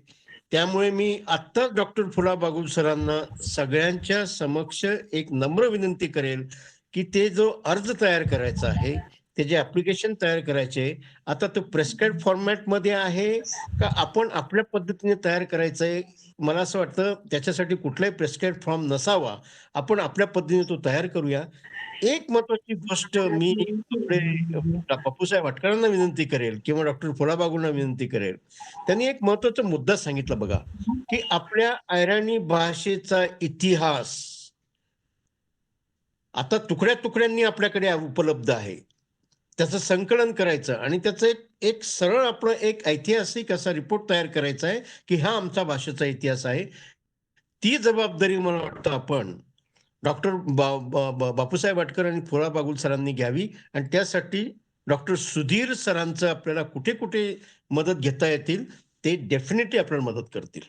त्यामुळे मी आत्ताच डॉक्टर फुला बागुल सरांना सगळ्यांच्या समक्ष एक नम्र विनंती करेल की ते जो अर्ज तयार करायचा आहे, ते जे ऍप्लिकेशन तयार करायचे, आता तो प्रेस्क्राईब फॉर्मॅटमध्ये आहे का आपण आपल्या पद्धतीने तयार करायचं आहे. मला असं वाटतं त्याच्यासाठी कुठलाही प्रेस्क्राईब फॉर्म नसावा, आपण आपल्या पद्धतीने तो तयार करूया. एक महत्वाची गोष्ट मी आपले बापूसाहेब आटकरांना विनंती करेल किंवा डॉक्टर फुला बागुलना विनंती करेल. त्यांनी एक महत्वाचा मुद्दा सांगितला बघा, की आपल्या ऐराणी भाषेचा इतिहास आता तुकड्या तुकड्यांनी आपल्याकडे उपलब्ध आहे. त्याचं संकलन करायचं आणि त्याचं एक सरळ आपलं एक ऐतिहासिक असा रिपोर्ट तयार करायचा आहे की हा आमचा भाषेचा इतिहास आहे. ती जबाबदारी मला वाटतं आपण डॉक्टर बापूसाहेब आटकर आणि फुला बागुल सरांनी घ्यावी. आणि त्यासाठी डॉक्टर सुधीर सरांचं आपल्याला कुठे कुठे मदत घेता येतील ते डेफिनेटली आपल्याला मदत करतील.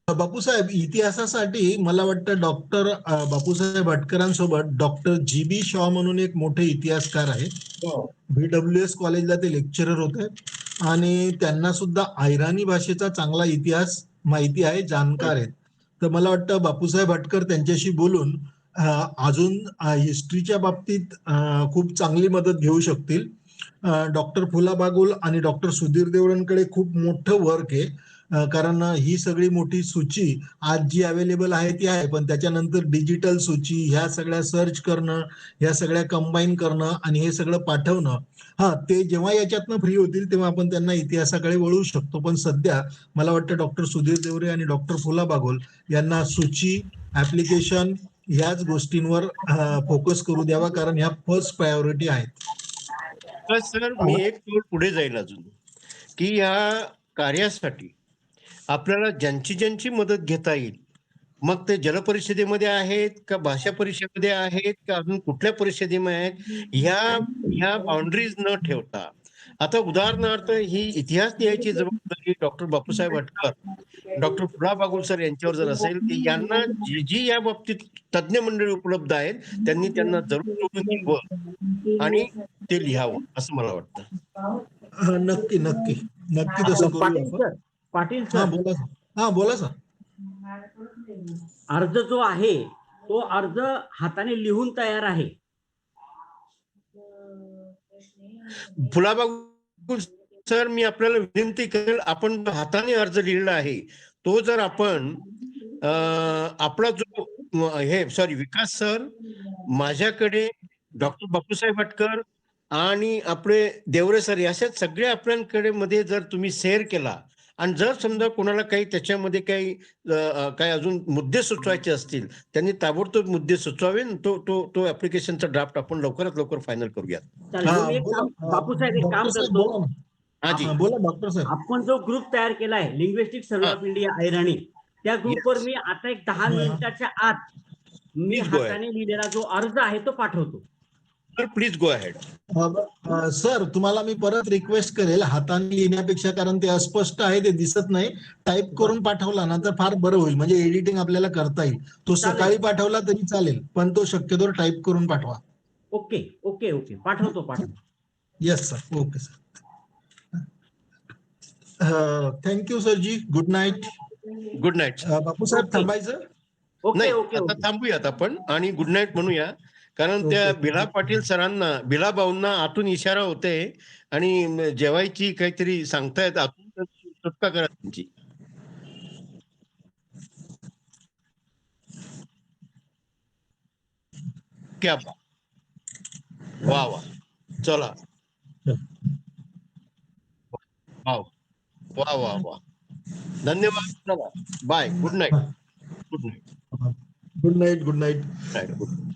बापूसाहेब, इतिहासासाठी मला वाटतं डॉक्टर बापूसाहेब आटकरांसोबत डॉक्टर जी.बी. शॉ म्हणून एक मोठे इतिहासकार आहे. VWS कॉलेजला ते लेक्चरर होते आणि त्यांना सुद्धा ऐराणी भाषेचा चांगला इतिहास माहिती आहे, जाणकार आहेत. तर मला वाटतं बापूसाहेब आटकर त्यांच्याशी बोलून अजून हिस्ट्रीच्या बाबतीत खूप चांगली मदत घेऊ शकतील. डॉक्टर फुला बागुल आणि डॉक्टर सुधीर देवरेंकडे खूप मोठं वर्क आहे. कारण ही सगळी मोठी सूची आज जी अवेलेबल आहे ती आहे, पण त्याच्यानंतर डिजिटल सूची, ह्या सगळ्या सर्च करणं, ह्या सगळ्या कंबाईन करणं आणि हे सगळं पाठवणं, ते जेव्हा याच्यातनं फ्री होतील तेव्हा आपण त्यांना इतिहासाकडे वळू शकतो. पण सध्या मला वाटतं डॉक्टर सुधीर देवरे आणि डॉक्टर फुला बागुल यांना सूची, ऍप्लिकेशन ह्याच गोष्टींवर फोकस करू द्यावा, कारण ह्या फर्स्ट प्रायोरिटी आहेत. सर, मी एक पाऊल पुढे जाईल अजून, की या कार्यासाठी आपल्याला ज्यांची मदत घेता येईल, मग ते जलपरिषदेमध्ये आहेत का, भाषा परिषदेमध्ये आहेत का, अजून कुठल्या परिषदेमध्ये आहेत, ह्या बाउंड्रीज न ठेवता, आता उदाहरणार्थ ही इतिहास लिहायची जबाबदारी डॉक्टर बापूसाहेब आटकर, डॉक्टर फुला बागुल सर यांच्यावर जर असेल, की यांना जी या बाबतीत तज्ज्ञ मंडळी उपलब्ध आहेत त्यांनी त्यांना जरूर जोडून घ्यावं आणि ते लिहावं असं मला वाटतं. नक्की नक्की नक्की तसं करू पाटील आपण. सर, पाटील हा सर, बोला सर. हा बोला सर. अर्ज जो आहे तो अर्ज हाताने लिहून तयार आहे. फुलाबागुल सर, मी आपल्याला विनंती करेल, आपण जो हाताने अर्ज लिहिलेला आहे तो जर आपण आपला जो विकास सर, माझ्याकडे डॉक्टर बापूसाहेब भटकर आणि आपले देवरे सर, अशा सगळ्या आपल्याकडे मध्ये जर तुम्ही शेअर केला आणि जर समजा कोणाला काही त्याच्यामध्ये काही अजून मुद्दे सुचवायचे असतील, त्यांनी ताबडतोब मुद्दे सुचवावे आणि तो ऍप्लिकेशनचा ड्राफ्ट आपण लवकरात लवकर फायनल करूयात. चालेल. हा मी एक बोला. काम, बापूसाहेब एक डॉक्टर काम साहेब करतो. बोला ना. हाजी. हा, बोला डॉक्टर साहेब. आपण जो ग्रुप तयार केला आहे लिंग्विस्टिक सर्वे हा. ऑफ इंडिया ऐराणी, त्या ग्रुपवर Yes. मी आता एक 10 हा. मिनिटाच्या आत मी Please go ahead. हाताने लिहिलेला जो अर्ज आहे तो पाठवतो. Sir please go ahead. Sir तुम्हाला मी परत रिक्वेस्ट करेल हाताने लिहिण्यापेक्षा, कारण ते अस्पष्ट आहे, ते दिसत नाही. टाईप करून पाठवला ना तर फार बरं होईल, म्हणजे एडिटिंग आपल्याला करता येईल. तो चालेल. सकाळी पाठवला तरी चालेल, पण तो शक्यतो टाईप करून पाठवा. ओके ओके ओके, पाठवतो. Yes sir. Okay sir. Thank you sir ji. Good night. Good night. Bapusaheb okay. थांबायचं. ओके नाही, ओके आता ओके. थांबूयात आपण आणि गुड नाईट म्हणूया, कारण त्या ओके. बिला पाटील सरांना, बिला भाऊंना आतून इशारा होते आणि जेवायची काहीतरी सांगतायत आतून, तर सुटका करा त्यांची. क्या बात. वा वा. चला. वा वा वा वा. धन्यवाद. चला bye. Good night. Good night. Good night. Good night. Good night.